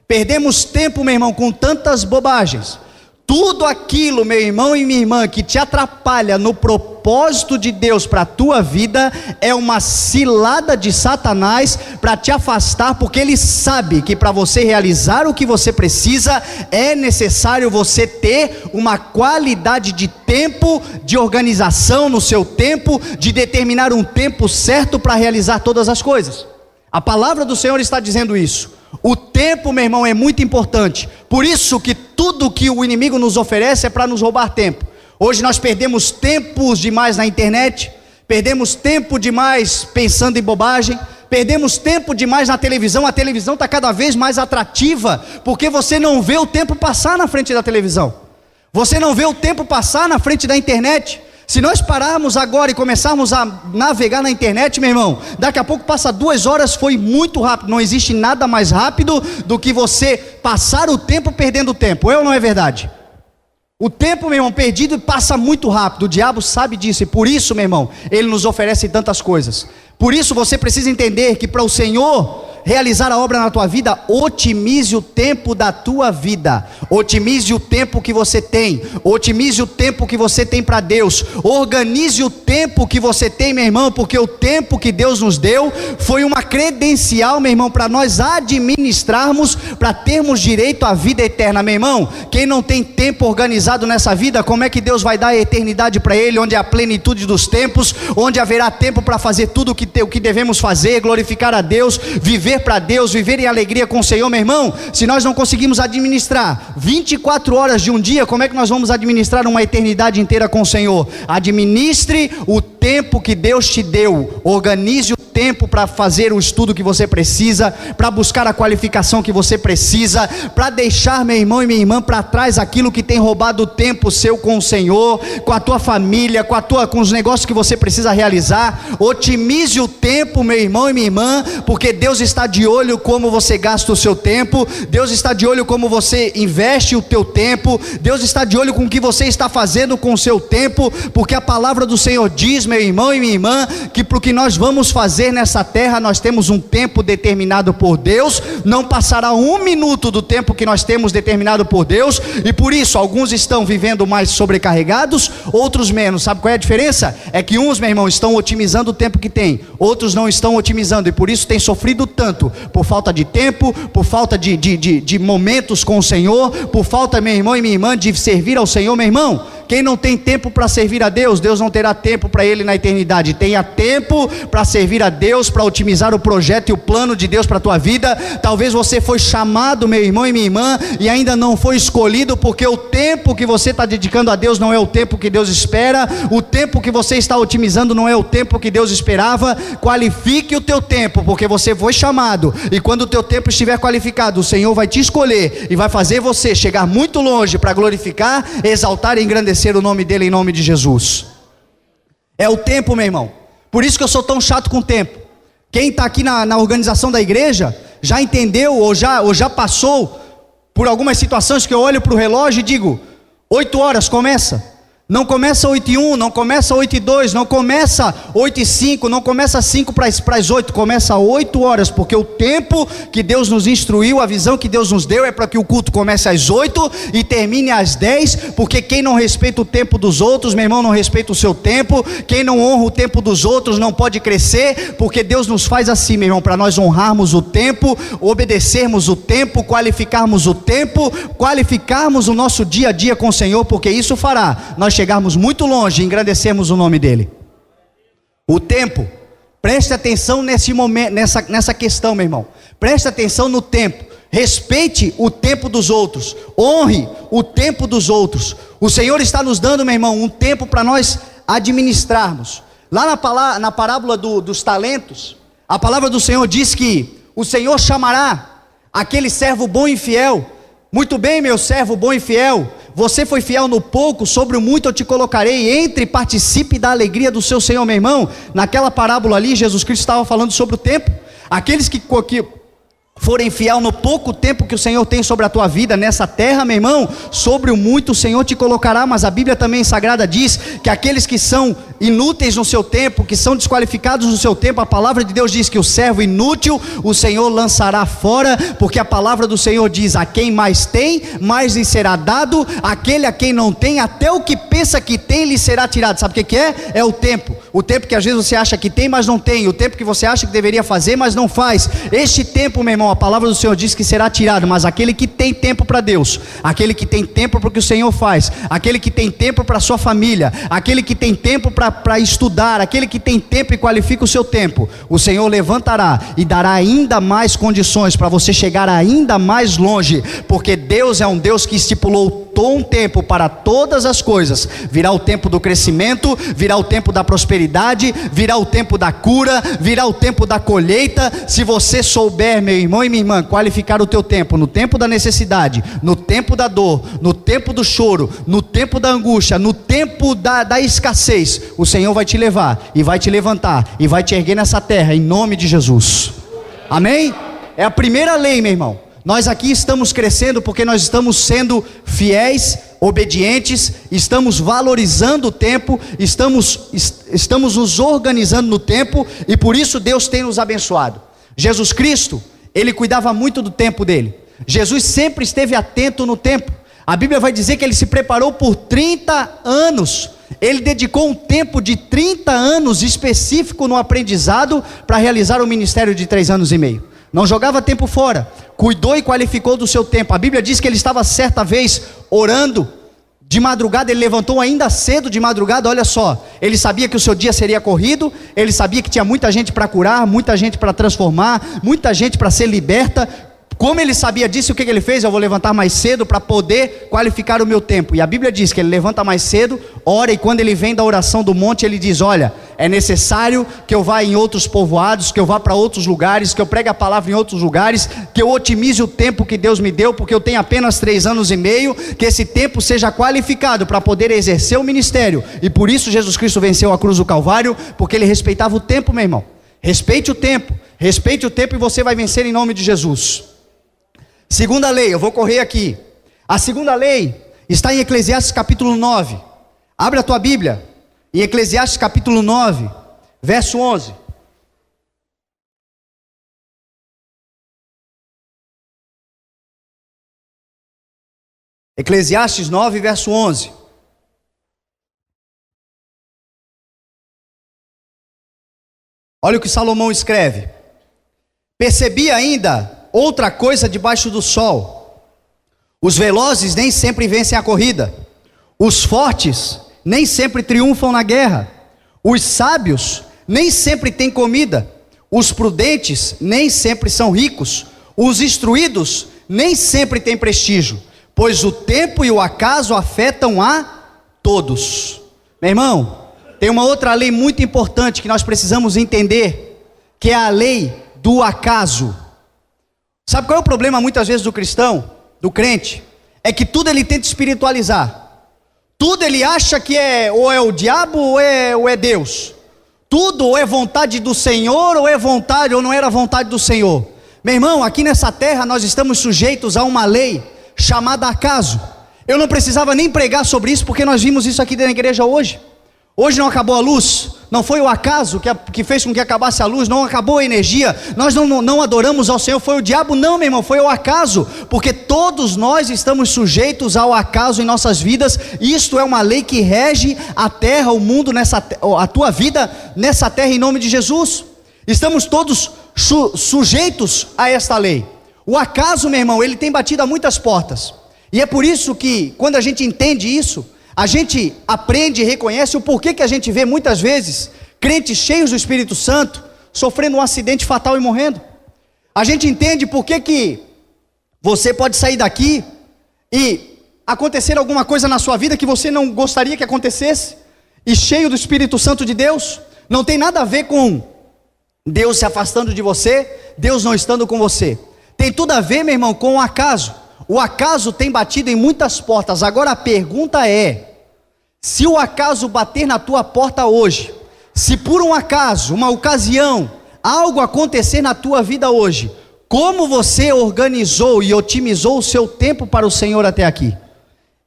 Speaker 2: Perdemos tempo, meu irmão, com tantas bobagens. Tudo aquilo, meu irmão e minha irmã, que te atrapalha no propósito de Deus para a tua vida, é uma cilada de Satanás para te afastar, porque ele sabe que para você realizar o que você precisa, é necessário você ter uma qualidade de tempo, de organização no seu tempo, de determinar um tempo certo para realizar todas as coisas. A palavra do Senhor está dizendo isso. O tempo, meu irmão, é muito importante. Por isso que tudo que o inimigo nos oferece é para nos roubar tempo. Hoje nós perdemos tempos demais na internet, perdemos tempo demais pensando em bobagem, perdemos tempo demais na televisão. A televisão está cada vez mais atrativa, porque você não vê o tempo passar na frente da televisão, você não vê o tempo passar na frente da internet. Se nós pararmos agora e começarmos a navegar na internet, meu irmão, daqui a pouco passa 2 horas, foi muito rápido. Não existe nada mais rápido do que você passar o tempo perdendo tempo, é ou não é verdade? O tempo, meu irmão, perdido passa muito rápido. O diabo sabe disso, e por isso, meu irmão, ele nos oferece tantas coisas. Por isso você precisa entender que para o Senhor realizar a obra na tua vida, otimize o tempo da tua vida, otimize o tempo que você tem, otimize o tempo que você tem para Deus, organize o tempo que você tem, meu irmão, porque o tempo que Deus nos deu foi uma credencial, meu irmão, para nós administrarmos, para termos direito à vida eterna. Meu irmão, quem não tem tempo organizado nessa vida, como é que Deus vai dar a eternidade para ele, onde é a plenitude dos tempos, onde haverá tempo para fazer tudo o que devemos fazer, glorificar a Deus, viver para Deus, viver em alegria com o Senhor? Meu irmão, se nós não conseguimos administrar 24 horas de um dia, como é que nós vamos administrar uma eternidade inteira com o Senhor? Administre o tempo que Deus te deu, organize o tempo para fazer o estudo que você precisa, para buscar a qualificação que você precisa, para deixar, meu irmão e minha irmã, para trás aquilo que tem roubado o tempo seu com o Senhor, com a tua família, com os negócios que você precisa realizar. Otimize o tempo, meu irmão e minha irmã, porque Deus está de olho como você gasta o seu tempo, Deus está de olho como você investe o teu tempo, Deus está de olho com o que você está fazendo com o seu tempo, porque a palavra do Senhor diz, meu irmão e minha irmã, que para o que nós vamos fazer nessa terra, nós temos um tempo determinado por Deus, não passará 1 minuto do tempo que nós temos determinado por Deus, e por isso, alguns estão vivendo mais sobrecarregados, outros menos. Sabe qual é a diferença? É que uns, meu irmão, estão otimizando o tempo que tem, outros não estão otimizando, e por isso tem sofrido tanto, por falta de tempo, por falta de momentos com o Senhor, por falta, meu irmão e minha irmã, de servir ao Senhor. Meu irmão, quem não tem tempo para servir a Deus, Deus não terá tempo para ele na eternidade. Tenha tempo para servir a Deus, para otimizar o projeto e o plano de Deus para a tua vida. Talvez você foi chamado, meu irmão e minha irmã, e ainda não foi escolhido, porque o tempo que você está dedicando a Deus não é o tempo que Deus espera, o tempo que você está otimizando não é o tempo que Deus esperava. Qualifique o teu tempo, porque você foi chamado, e quando o teu tempo estiver qualificado, o Senhor vai te escolher, e vai fazer você chegar muito longe, para glorificar, exaltar e engrandecer o nome dele, em nome de Jesus. É o tempo, meu irmão. Por isso que eu sou tão chato com o tempo. Quem está aqui na organização da igreja, já entendeu, ou já passou por algumas situações que eu olho para o relógio e digo, 8 horas começa. Não começa 8:01, não começa 8:02, não começa 8:05, não começa 5 para as 8, começa 8 horas, porque o tempo que Deus nos instruiu, a visão que Deus nos deu é para que o culto comece às 8 e termine às 10, porque quem não respeita o tempo dos outros, meu irmão, não respeita o seu tempo. Quem não honra o tempo dos outros não pode crescer, porque Deus nos faz assim, meu irmão, para nós honrarmos o tempo, obedecermos o tempo, qualificarmos o tempo, qualificarmos o nosso dia a dia com o Senhor, porque isso fará nós chegarmos muito longe e engrandecermos o nome dele. O tempo, preste atenção nesse momento, nessa questão, meu irmão. Preste atenção no tempo. Respeite o tempo dos outros, honre o tempo dos outros. O Senhor está nos dando, meu irmão, um tempo para nós administrarmos. Lá na parábola dos talentos, a palavra do Senhor diz que o Senhor chamará aquele servo bom e fiel. Muito bem, meu servo bom e fiel, você foi fiel no pouco, sobre o muito eu te colocarei, entre e participe da alegria do seu Senhor. Meu irmão, naquela parábola ali, Jesus Cristo estava falando sobre o tempo. Aqueles que forem fiel no pouco tempo que o Senhor tem sobre a tua vida nessa terra, meu irmão, sobre o muito o Senhor te colocará. Mas a Bíblia também sagrada diz que aqueles que são inúteis no seu tempo, que são desqualificados no seu tempo, a palavra de Deus diz que o servo inútil o Senhor lançará fora, porque a palavra do Senhor diz, a quem mais tem, mais lhe será dado, aquele a quem não tem, até o que pensa que tem lhe será tirado. Sabe o que é? É o tempo que às vezes você acha que tem, mas não tem, o tempo que você acha que deveria fazer, mas não faz. Este tempo, meu irmão, a palavra do Senhor diz que será tirado, mas aquele que tem tempo para Deus, aquele que tem tempo para o que o Senhor faz, aquele que tem tempo para a sua família, aquele que tem tempo para para estudar, aquele que tem tempo e qualifica o seu tempo, o Senhor levantará e dará ainda mais condições para você chegar ainda mais longe, porque Deus é um Deus que estipulou um tempo para todas as coisas. Virá o tempo do crescimento, virá o tempo da prosperidade, virá o tempo da cura, virá o tempo da colheita. Se você souber, meu irmão e minha irmã, qualificar o teu tempo, no tempo da necessidade, no tempo da dor, no tempo do choro, no tempo da angústia, no tempo da escassez, o Senhor vai te levar e vai te levantar e vai te erguer nessa terra, em nome de Jesus. Amém? É a primeira lei, meu irmão. Nós aqui estamos crescendo porque nós estamos sendo fiéis, obedientes, estamos valorizando o tempo, estamos nos organizando no tempo, e por isso Deus tem nos abençoado. Jesus Cristo, Ele cuidava muito do tempo dele. Jesus sempre esteve atento no tempo. A Bíblia vai dizer que Ele se preparou por 30 anos. Ele dedicou um tempo de 30 anos específico no aprendizado para realizar o ministério de 3 anos e meio. Não jogava tempo fora, cuidou e qualificou do seu tempo. A Bíblia diz que ele estava certa vez orando de madrugada, ele levantou ainda cedo de madrugada. Olha só, ele sabia que o seu dia seria corrido, ele sabia que tinha muita gente para curar, muita gente para transformar, muita gente para ser liberta. Como ele sabia disso, o que ele fez? Eu vou levantar mais cedo para poder qualificar o meu tempo. E a Bíblia diz que ele levanta mais cedo, ora, e quando ele vem da oração do monte, ele diz: olha, é necessário que eu vá em outros povoados, que eu vá para outros lugares, que eu pregue a palavra em outros lugares, que eu otimize o tempo que Deus me deu, porque eu tenho apenas 3 anos e meio, que esse tempo seja qualificado para poder exercer o ministério. E por isso Jesus Cristo venceu a cruz do Calvário, porque ele respeitava o tempo, meu irmão. Respeite o tempo e você vai vencer em nome de Jesus. Segunda lei, eu vou correr aqui. A segunda lei está em Eclesiastes capítulo 9. Abre a tua Bíblia, em Eclesiastes capítulo 9, verso 11. Eclesiastes 9, verso 11. Olha o que Salomão escreve: percebi ainda outra coisa debaixo do sol: os velozes nem sempre vencem a corrida, os fortes nem sempre triunfam na guerra, os sábios nem sempre têm comida, os prudentes nem sempre são ricos, os instruídos nem sempre têm prestígio, pois o tempo e o acaso afetam a todos. Meu irmão, tem uma outra lei muito importante que nós precisamos entender, que é a lei do acaso. Sabe qual é o problema muitas vezes do cristão, do crente? É que tudo ele tenta espiritualizar. Tudo ele acha que ou é o diabo ou é Deus. Tudo ou é vontade do Senhor ou é vontade ou não era vontade do Senhor. Meu irmão, aqui nessa terra nós estamos sujeitos a uma lei chamada acaso. Eu não precisava nem pregar sobre isso, porque nós vimos isso aqui dentro da igreja hoje. Hoje não acabou a luz, não foi o acaso que fez com que acabasse a luz, não acabou a energia, nós não adoramos ao Senhor, foi o diabo? Não, meu irmão, foi o acaso, porque todos nós estamos sujeitos ao acaso em nossas vidas. Isto é uma lei que rege a terra, o mundo, a tua vida nessa terra, em nome de Jesus. Estamos todos sujeitos a esta lei. O acaso, meu irmão, ele tem batido a muitas portas, e é por isso que quando a gente entende isso, a gente aprende e reconhece o porquê que a gente vê muitas vezes crentes cheios do Espírito Santo sofrendo um acidente fatal e morrendo. A gente entende porquê que você pode sair daqui e acontecer alguma coisa na sua vida que você não gostaria que acontecesse, e cheio do Espírito Santo de Deus. Não tem nada a ver com Deus se afastando de você, Deus não estando com você. Tem tudo a ver, meu irmão, com o acaso. O acaso tem batido em muitas portas. Agora a pergunta é: se o acaso bater na tua porta hoje, se por um acaso, uma ocasião, algo acontecer na tua vida hoje, como você organizou e otimizou o seu tempo para o Senhor até aqui?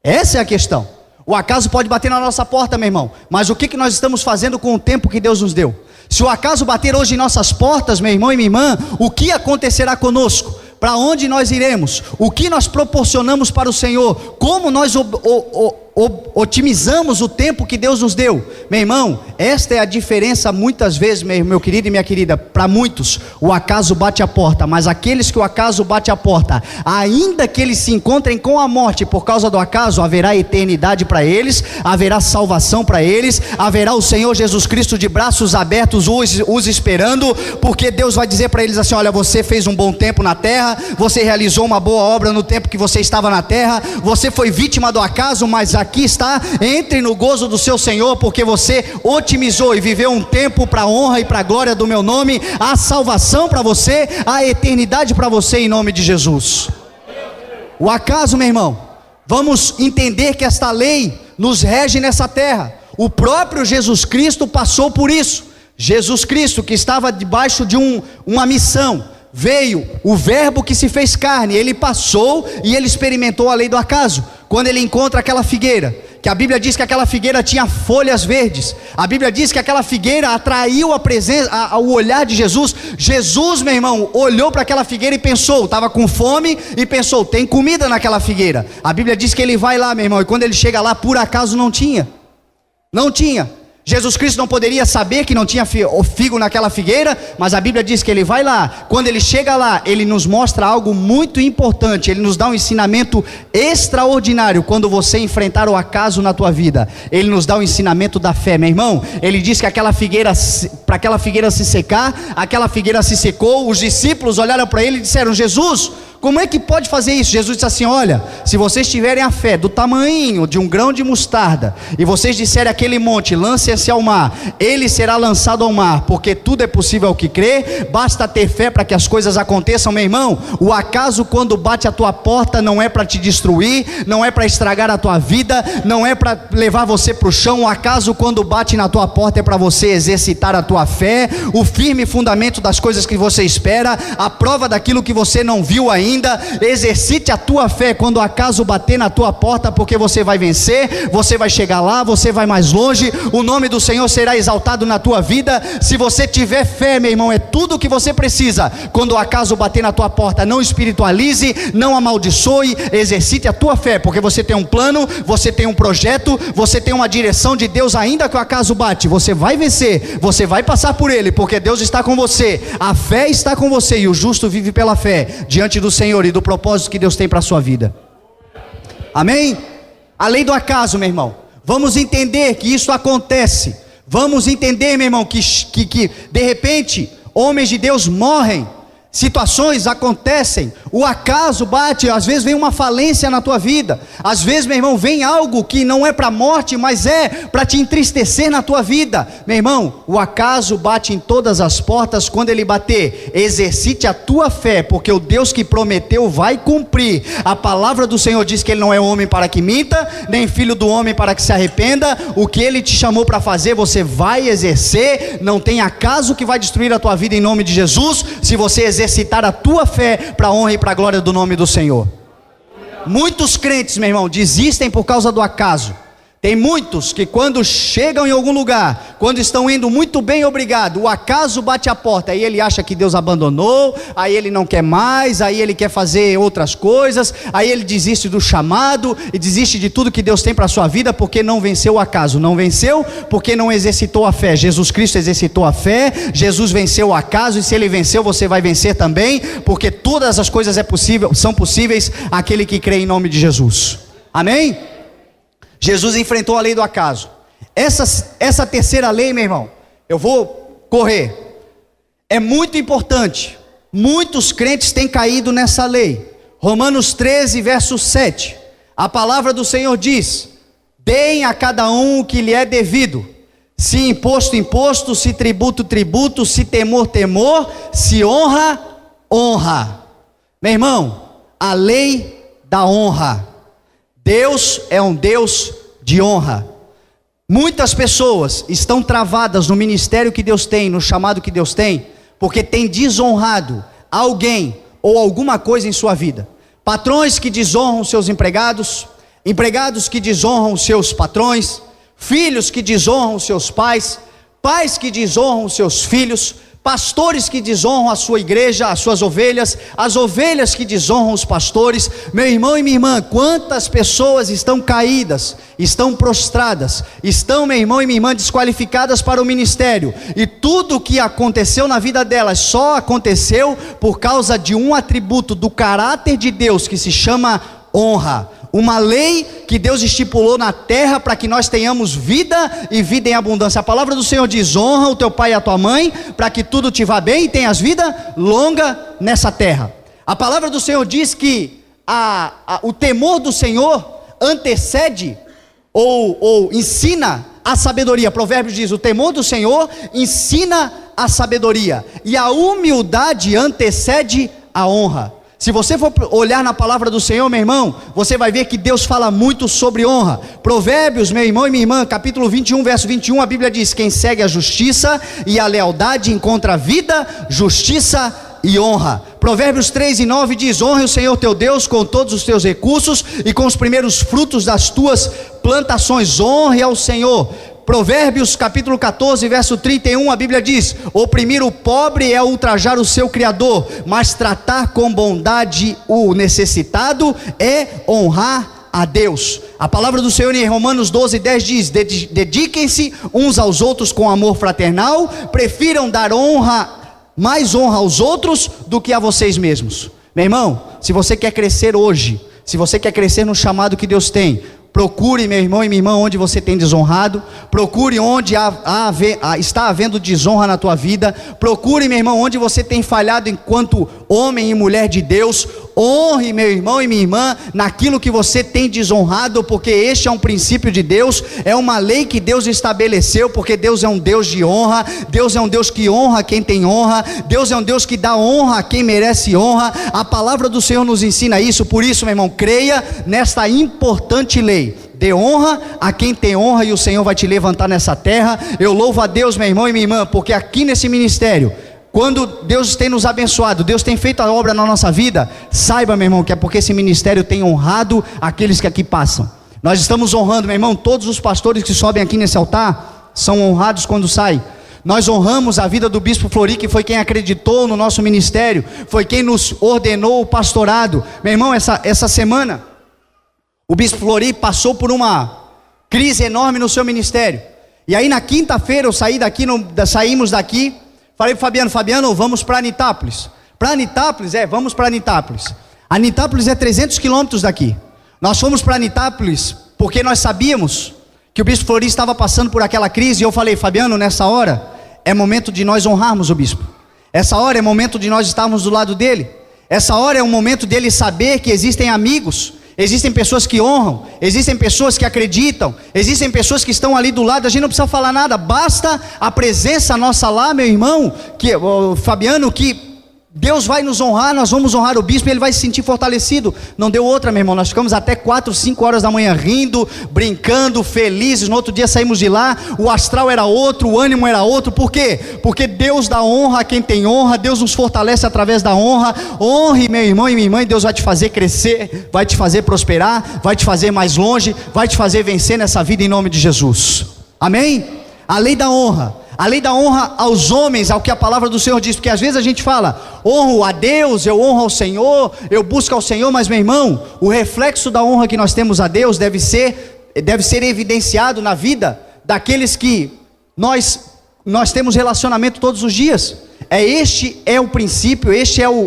Speaker 2: Essa é a questão. O acaso pode bater na nossa porta, meu irmão, mas o que nós estamos fazendo com o tempo que Deus nos deu? Se o acaso bater hoje em nossas portas, meu irmão e minha irmã, o que acontecerá conosco? Para onde nós iremos? O que nós proporcionamos para o Senhor? Como nós otimizamos o tempo que Deus nos deu. Meu irmão, esta é a diferença muitas vezes, meu querido e minha querida. Para muitos, o acaso bate a porta, mas aqueles que o acaso bate a porta, ainda que eles se encontrem com a morte por causa do acaso, haverá eternidade para eles, haverá salvação para eles, haverá o Senhor Jesus Cristo de braços abertos os esperando, porque Deus vai dizer para eles assim: olha, você fez um bom tempo na terra, você realizou uma boa obra no tempo que você estava na terra, você foi vítima do acaso, mas aqui está, entre no gozo do seu Senhor, porque você otimizou e viveu um tempo para a honra e para a glória do meu nome. Há salvação para você, há eternidade para você, em nome de Jesus. O acaso, meu irmão, vamos entender que esta lei nos rege nessa terra. O próprio Jesus Cristo passou por isso. Jesus Cristo, que estava debaixo de uma missão, veio, o verbo que se fez carne, ele passou e ele experimentou a lei do acaso. Quando ele encontra aquela figueira, que a Bíblia diz que aquela figueira tinha folhas verdes, a Bíblia diz que aquela figueira atraiu a presença, o olhar de Jesus. Jesus, meu irmão, olhou para aquela figueira e pensou, estava com fome e pensou, tem comida naquela figueira. A Bíblia diz que ele vai lá, meu irmão, e quando ele chega lá, por acaso não tinha. Jesus Cristo não poderia saber que não tinha figo naquela figueira, mas a Bíblia diz que ele vai lá. Quando ele chega lá, ele nos mostra algo muito importante, ele nos dá um ensinamento extraordinário. Quando você enfrentar o acaso na tua vida, ele nos dá o ensinamento da fé, meu irmão. Ele diz que aquela figueira, para aquela figueira se secar, aquela figueira se secou. Os discípulos olharam para ele e disseram: Jesus, como é que pode fazer isso? Jesus disse assim: olha, se vocês tiverem a fé do tamanho de um grão de mostarda, e vocês disserem aquele monte, lance-se ao mar, ele será lançado ao mar, porque tudo é possível ao que crê. Basta ter fé para que as coisas aconteçam, meu irmão. O acaso, quando bate a tua porta, não é para te destruir, não é para estragar a tua vida, não é para levar você para o chão. O acaso, quando bate na tua porta, é para você exercitar a tua fé, o firme fundamento das coisas que você espera, a prova daquilo que você não viu ainda. Exercite a tua fé quando o acaso bater na tua porta, porque você vai vencer, você vai chegar lá, você vai mais longe, o nome do Senhor será exaltado na tua vida. Se você tiver fé, meu irmão, é tudo o que você precisa. Quando o acaso bater na tua porta, não espiritualize, não amaldiçoe, exercite a tua fé, porque você tem um plano, você tem um projeto, você tem uma direção de Deus. Ainda que o acaso bate, você vai vencer, você vai passar por ele, porque Deus está com você, a fé está com você, e o justo vive pela fé, diante do Senhor e do propósito que Deus tem para a sua vida. Amém? A lei do acaso, meu irmão, vamos entender que isso acontece. Vamos entender, meu irmão, que de repente homens de Deus morrem, situações acontecem, o acaso bate, às vezes vem uma falência na tua vida, às vezes, meu irmão, vem algo que não é para a morte, mas é para te entristecer na tua vida. Meu irmão, o acaso bate em todas as portas. Quando ele bater, exercite a tua fé, porque o Deus que prometeu vai cumprir. A palavra do Senhor diz que ele não é homem para que minta, nem filho do homem para que se arrependa. O que ele te chamou para fazer, você vai exercer. Não tem acaso que vai destruir a tua vida, em nome de Jesus, se você exercitar a tua fé para a honra e para a glória do nome do Senhor. Muitos crentes, meu irmão, desistem por causa do acaso. Tem muitos que quando chegam em algum lugar, quando estão indo muito bem, obrigado, o acaso bate a porta, aí ele acha que Deus abandonou, aí ele não quer mais, aí ele quer fazer outras coisas, aí ele desiste do chamado, e desiste de tudo que Deus tem para a sua vida, porque não venceu o acaso. Não venceu porque não exercitou a fé. Jesus Cristo exercitou a fé, Jesus venceu o acaso, e se ele venceu, você vai vencer também, porque todas as coisas são possíveis àquele que crê em nome de Jesus. Amém? Jesus enfrentou a lei do acaso. Essa terceira lei, meu irmão, eu vou correr, é muito importante. Muitos crentes têm caído nessa lei. Romanos 13, verso 7, a palavra do Senhor diz: deem a cada um o que lhe é devido, se imposto, imposto, se tributo, tributo, se temor, temor, se honra, honra. Meu irmão, a lei da honra. Deus é um Deus de honra. Muitas pessoas estão travadas no ministério que Deus tem, no chamado que Deus tem, porque tem desonrado alguém ou alguma coisa em sua vida. Patrões que desonram seus empregados, empregados que desonram seus patrões, filhos que desonram seus pais, pais que desonram seus filhos, pastores que desonram a sua igreja, as suas ovelhas, as ovelhas que desonram os pastores. Meu irmão e minha irmã, quantas pessoas estão caídas, estão prostradas, estão, meu irmão e minha irmã, desqualificadas para o ministério, e tudo o que aconteceu na vida delas só aconteceu por causa de um atributo do caráter de Deus que se chama honra. Uma lei que Deus estipulou na terra para que nós tenhamos vida e vida em abundância. A palavra do Senhor diz: honra o teu pai e a tua mãe, para que tudo te vá bem e tenhas vida longa nessa terra. A palavra do Senhor diz que o temor do Senhor antecede ou ensina a sabedoria. Provérbios diz: o temor do Senhor ensina a sabedoria, e a humildade antecede a honra. Se você for olhar na palavra do Senhor, meu irmão, você vai ver que Deus fala muito sobre honra. Provérbios, meu irmão e minha irmã, capítulo 21, verso 21, a Bíblia diz: quem segue a justiça e a lealdade encontra vida, justiça e honra. Provérbios 3:9 diz: honre o Senhor teu Deus com todos os teus recursos e com os primeiros frutos das tuas plantações. Honre ao Senhor. Provérbios capítulo 14, verso 31, a Bíblia diz: oprimir o pobre é ultrajar o seu Criador, mas tratar com bondade o necessitado é honrar a Deus. A palavra do Senhor em Romanos 12:10 diz: dediquem-se uns aos outros com amor fraternal, prefiram dar mais honra aos outros do que a vocês mesmos. Meu irmão, se você quer crescer hoje, se você quer crescer no chamado que Deus tem, procure, meu irmão e minha irmã, onde você tem desonrado. Procure onde está havendo desonra na tua vida. Procure, meu irmão, onde você tem falhado enquanto homem e mulher de Deus. Honre, meu irmão e minha irmã, naquilo que você tem desonrado, porque este é um princípio de Deus, é uma lei que Deus estabeleceu, porque Deus é um Deus de honra. Deus é um Deus que honra quem tem honra. Deus é um Deus que dá honra a quem merece honra. A palavra do Senhor nos ensina isso. Por isso, meu irmão, creia nesta importante lei. Dê honra a quem tem honra, e o Senhor vai te levantar nessa terra. Eu louvo a Deus, meu irmão e minha irmã, porque aqui nesse ministério, quando Deus tem nos abençoado, Deus tem feito a obra na nossa vida, saiba, meu irmão, que é porque esse ministério tem honrado aqueles que aqui passam. Nós estamos honrando, meu irmão, todos os pastores que sobem aqui nesse altar são honrados quando saem. Nós honramos a vida do bispo Flori, que foi quem acreditou no nosso ministério, foi quem nos ordenou o pastorado. Meu irmão, essa semana o bispo Flori passou por uma crise enorme no seu ministério. E aí na quinta-feira saímos daqui, falei para Fabiano, vamos para Anitápolis. Para Anitápolis? Vamos para Anitápolis. Anitápolis é 300 quilômetros daqui. Nós fomos para Anitápolis porque nós sabíamos que o bispo Flori estava passando por aquela crise. E eu falei: Fabiano, nessa hora é momento de nós honrarmos o bispo. Essa hora é momento de nós estarmos do lado dele. Essa hora é um momento dele saber que existem amigos, existem pessoas que honram, existem pessoas que acreditam, existem pessoas que estão ali do lado. A gente não precisa falar nada, basta a presença nossa lá, meu irmão, Fabiano, que Deus vai nos honrar, nós vamos honrar o bispo e ele vai se sentir fortalecido. Não deu outra, meu irmão. Nós ficamos até 4, 5 horas da manhã rindo, brincando, felizes. No outro dia saímos de lá, o astral era outro, o ânimo era outro. Por quê? Porque Deus dá honra a quem tem honra, Deus nos fortalece através da honra. Honre, meu irmão e minha irmã, e Deus vai te fazer crescer, vai te fazer prosperar, vai te fazer mais longe, vai te fazer vencer nessa vida em nome de Jesus. Amém? A lei da honra. A lei da honra aos homens, ao que a palavra do Senhor diz, porque às vezes a gente fala, honro a Deus, eu honro ao Senhor, eu busco ao Senhor, mas meu irmão, o reflexo da honra que nós temos a Deus deve ser evidenciado na vida daqueles que nós temos relacionamento todos os dias. Este é o princípio,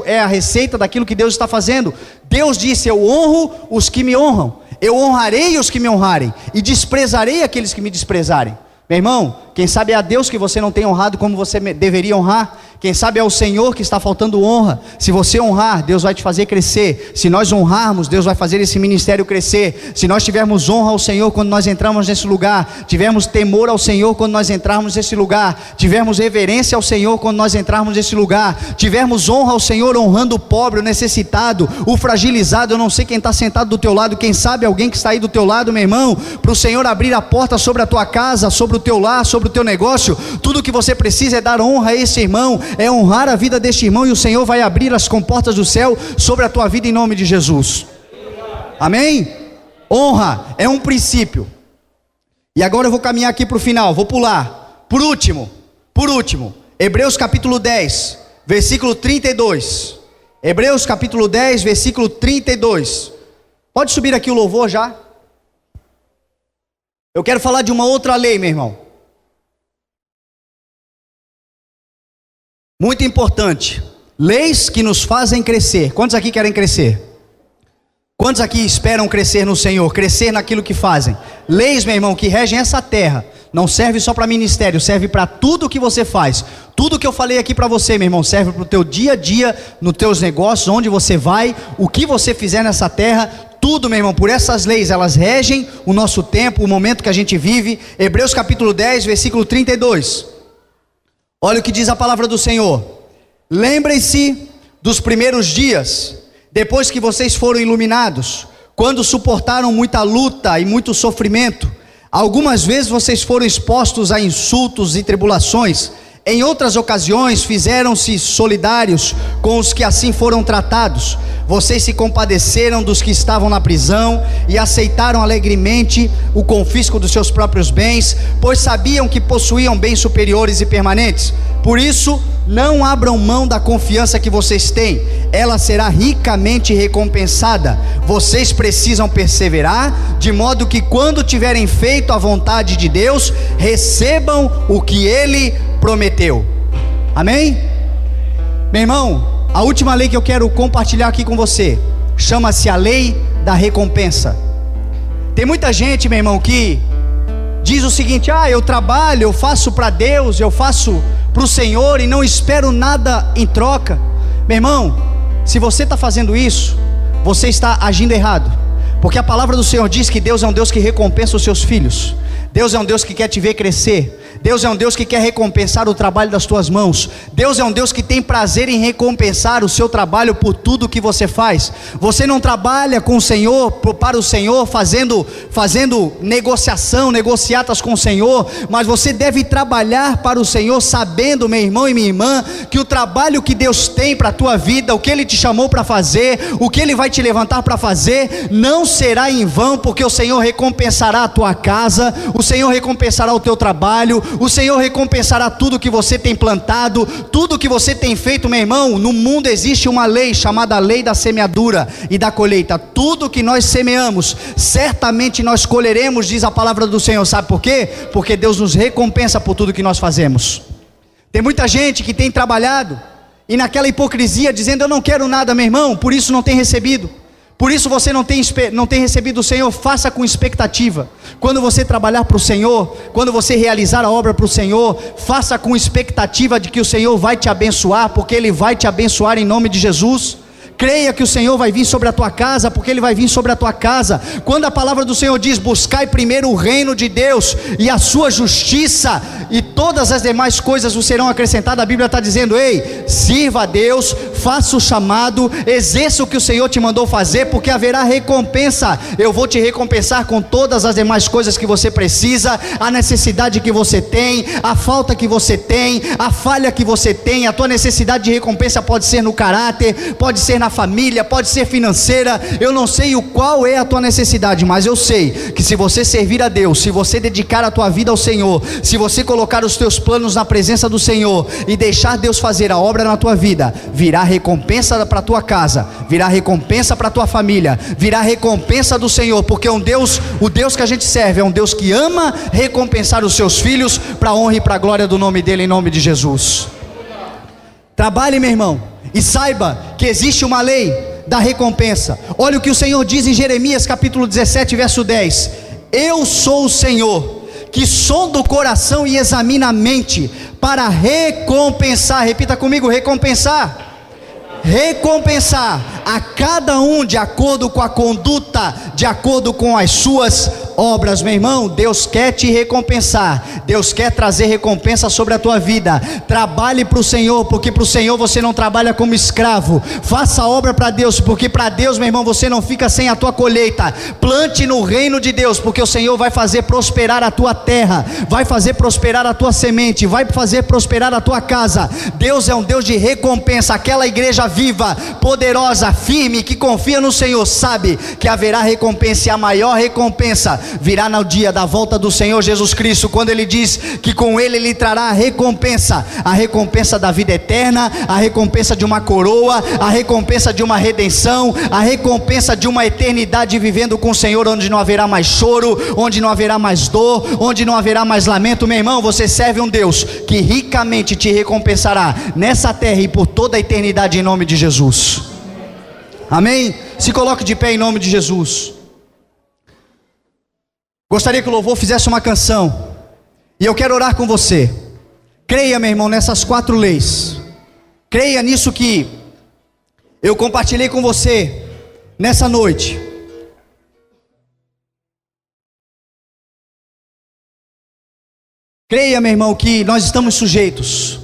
Speaker 2: é a receita daquilo que Deus está fazendo. Deus disse: eu honro os que me honram, eu honrarei os que me honrarem, e desprezarei aqueles que me desprezarem. Meu irmão, quem sabe é a Deus que você não tem honrado como você deveria honrar. Quem sabe é o Senhor que está faltando honra. Se você honrar, Deus vai te fazer crescer. Se nós honrarmos, Deus vai fazer esse ministério crescer. Se nós tivermos honra ao Senhor quando nós entramos nesse lugar, tivermos temor ao Senhor quando nós entrarmos nesse lugar, tivermos reverência ao Senhor quando nós entrarmos nesse lugar, tivermos honra ao Senhor honrando o pobre, o necessitado, o fragilizado. Eu não sei quem está sentado do teu lado, quem sabe alguém que está aí do teu lado, meu irmão, para o Senhor abrir a porta sobre a tua casa, sobre o teu lar, sobre o teu negócio. Tudo que você precisa é dar honra a esse irmão, é honrar a vida deste irmão, e o Senhor vai abrir as comportas do céu sobre a tua vida em nome de Jesus. Amém? Honra é um princípio. E agora eu vou caminhar aqui para o final, vou pular. Por último, Hebreus capítulo 10, versículo 32. Hebreus capítulo 10, versículo 32. Pode subir aqui o louvor já? Eu quero falar de uma outra lei, meu irmão. Muito importante. Leis que nos fazem crescer. Quantos aqui querem crescer? Quantos aqui esperam crescer no Senhor? Crescer naquilo que fazem? Leis, meu irmão, que regem essa terra. Não serve só para ministério, serve para tudo que você faz. Tudo que eu falei aqui para você, meu irmão, serve para o teu dia a dia, nos teus negócios, onde você vai, o que você fizer nessa terra. Tudo, meu irmão, por essas leis, elas regem o nosso tempo, o momento que a gente vive. Hebreus capítulo 10, versículo 32. Olha o que diz a palavra do Senhor. Lembrem-se dos primeiros dias, depois que vocês foram iluminados, quando suportaram muita luta e muito sofrimento. Algumas vezes vocês foram expostos a insultos e tribulações. Em outras ocasiões fizeram-se solidários com os que assim foram tratados. Vocês se compadeceram dos que estavam na prisão e aceitaram alegremente o confisco dos seus próprios bens, pois sabiam que possuíam bens superiores e permanentes. Por isso, não abram mão da confiança que vocês têm, ela será ricamente recompensada. Vocês precisam perseverar, de modo que quando tiverem feito a vontade de Deus, recebam o que Ele prometeu. Amém? Meu irmão, a última lei que eu quero compartilhar aqui com você, chama-se a lei da recompensa. Tem muita gente, meu irmão, que diz o seguinte: eu trabalho, eu faço para Deus, eu faço para o Senhor e não espero nada em troca. Meu irmão, se você está fazendo isso, você está agindo errado, porque a palavra do Senhor diz que Deus é um Deus que recompensa os seus filhos. Deus é um Deus que quer te ver crescer. Deus é um Deus que quer recompensar o trabalho das tuas mãos. Deus é um Deus que tem prazer em recompensar o seu trabalho por tudo que você faz. Você não trabalha com o Senhor, para o Senhor, fazendo negociatas com o Senhor, mas você deve trabalhar para o Senhor, sabendo, meu irmão e minha irmã, que o trabalho que Deus tem para a tua vida, o que Ele te chamou para fazer, o que Ele vai te levantar para fazer, não será em vão, porque o Senhor recompensará a tua casa, o Senhor recompensará o teu trabalho, o Senhor recompensará tudo que você tem plantado, tudo que você tem feito, meu irmão. No mundo existe uma lei chamada lei da semeadura e da colheita. Tudo que nós semeamos, certamente nós colheremos, diz a palavra do Senhor. Sabe por quê? Porque Deus nos recompensa por tudo que nós fazemos. Tem muita gente que tem trabalhado e naquela hipocrisia dizendo: eu não quero nada, meu irmão, por isso não tem recebido. Por isso você não tem recebido o Senhor. Faça com expectativa. Quando você trabalhar para o Senhor, quando você realizar a obra para o Senhor, faça com expectativa de que o Senhor vai te abençoar, porque Ele vai te abençoar em nome de Jesus. Creia que o Senhor vai vir sobre a tua casa, porque Ele vai vir sobre a tua casa. Quando a palavra do Senhor diz: buscai primeiro o reino de Deus e a sua justiça, e todas as demais coisas vos serão acrescentadas, a Bíblia está dizendo: ei, sirva a Deus, faça o chamado, exerça o que o Senhor te mandou fazer, porque haverá recompensa. Eu vou te recompensar com todas as demais coisas que você precisa, a necessidade que você tem, a falta que você tem, a falha que você tem. A tua necessidade de recompensa pode ser no caráter, pode ser na família, pode ser financeira. Eu não sei qual é a tua necessidade, mas eu sei que se você servir a Deus, se você dedicar a tua vida ao Senhor, se você colocar os teus planos na presença do Senhor e deixar Deus fazer a obra na tua vida, virá recompensa para a tua casa, virá recompensa para a tua família, virá recompensa do Senhor, porque o Deus que a gente serve é um Deus que ama recompensar os seus filhos para a honra e para a glória do nome dEle, em nome de Jesus. Trabalhe, meu irmão, e saiba que existe uma lei da recompensa. Olha o que o Senhor diz em Jeremias capítulo 17, verso 10: eu sou o Senhor, que sonda o coração e examina a mente, para recompensar. Repita comigo: recompensar. Recompensar a cada um de acordo com a conduta, de acordo com as suas obras. Meu irmão, Deus quer te recompensar, Deus quer trazer recompensa sobre a tua vida. Trabalhe para o Senhor, porque para o Senhor você não trabalha como escravo. Faça a obra para Deus, porque para Deus, meu irmão, você não fica sem a tua colheita. Plante no reino de Deus, porque o Senhor vai fazer prosperar a tua terra, vai fazer prosperar a tua semente, vai fazer prosperar a tua casa. Deus é um Deus de recompensa. Aquela igreja viva, poderosa, firme, que confia no Senhor, sabe que haverá recompensa, e a maior recompensa virá no dia da volta do Senhor Jesus Cristo, quando Ele diz que com Ele trará a recompensa da vida eterna, a recompensa de uma coroa, a recompensa de uma redenção, a recompensa de uma eternidade vivendo com o Senhor, onde não haverá mais choro, onde não haverá mais dor, onde não haverá mais lamento. Meu irmão, você serve um Deus que ricamente te recompensará nessa terra e por toda a eternidade, em nome de Jesus. Amém? Se coloque de pé em nome de Jesus. Gostaria que o louvor fizesse uma canção, e eu quero orar com você. Creia, meu irmão, nessas 4 leis. Creia nisso que eu compartilhei com você nessa noite. Creia, meu irmão, que nós estamos sujeitos.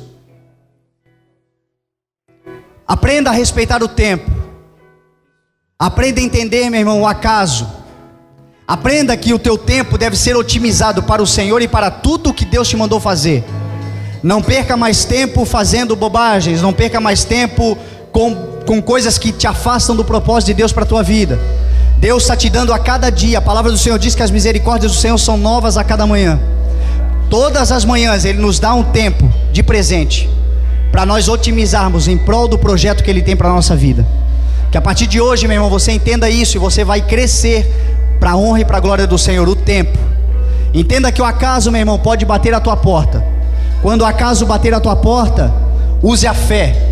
Speaker 2: Aprenda a respeitar o tempo. Aprenda a entender, meu irmão, o acaso. Aprenda que o teu tempo deve ser otimizado para o Senhor e para tudo o que Deus te mandou fazer. Não perca mais tempo fazendo bobagens. Não perca mais tempo com coisas que te afastam do propósito de Deus para a tua vida. Deus está te dando a cada dia. A palavra do Senhor diz que as misericórdias do Senhor são novas a cada manhã. Todas as manhãs Ele nos dá um tempo de presente para nós otimizarmos em prol do projeto que Ele tem para a nossa vida. Que a partir de hoje, meu irmão, você entenda isso e você vai crescer para a honra e para a glória do Senhor. O tempo. Entenda que o acaso, meu irmão, pode bater a tua porta. Quando o acaso bater a tua porta, use a fé.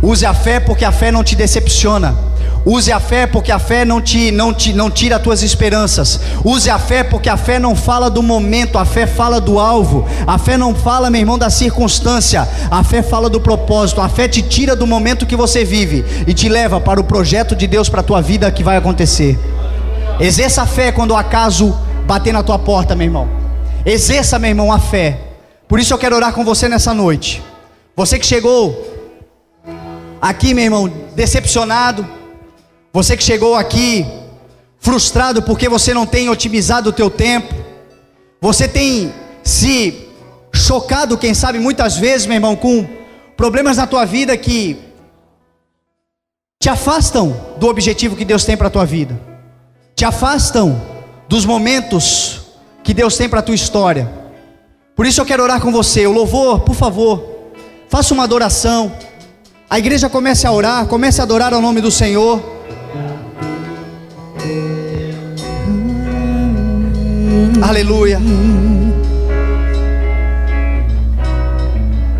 Speaker 2: Use a fé, porque a fé não te decepciona. Use a fé, porque a fé não tira as tuas esperanças. Use a fé, porque a fé não fala do momento, a fé fala do alvo. A fé não fala, meu irmão, da circunstância. A fé fala do propósito. A fé te tira do momento que você vive e te leva para o projeto de Deus para a tua vida que vai acontecer. Exerça a fé quando o acaso bater na tua porta, meu irmão. Exerça, meu irmão, a fé. Por isso eu quero orar com você nessa noite. Você que chegou aqui, meu irmão, decepcionado. Você que chegou aqui frustrado porque você não tem otimizado o teu tempo. Você tem se chocado, quem sabe, muitas vezes, meu irmão, com problemas na tua vida que te afastam do objetivo que Deus tem para a tua vida. Te afastam dos momentos que Deus tem para a tua história. Por isso eu quero orar com você. O louvor, por favor, faça uma adoração. A igreja comece a orar, comece a adorar ao nome do Senhor. Aleluia.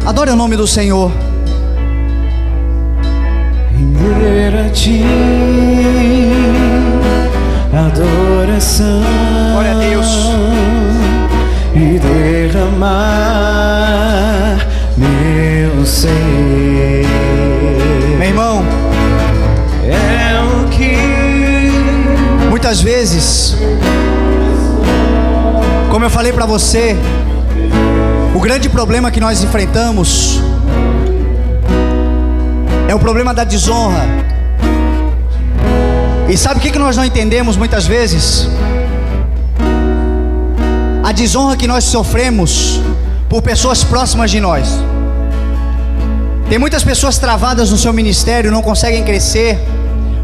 Speaker 2: Adore o nome do Senhor.
Speaker 3: Render a ti adoração.
Speaker 2: Glória a Deus.
Speaker 3: E derramar meu ser.
Speaker 2: Meu irmão,
Speaker 3: É o que
Speaker 2: muitas vezes, como eu falei para você, o grande problema que nós enfrentamos é o problema da desonra. E sabe o que nós não entendemos muitas vezes? A desonra que nós sofremos por pessoas próximas de nós. Tem muitas pessoas travadas no seu ministério, não conseguem crescer,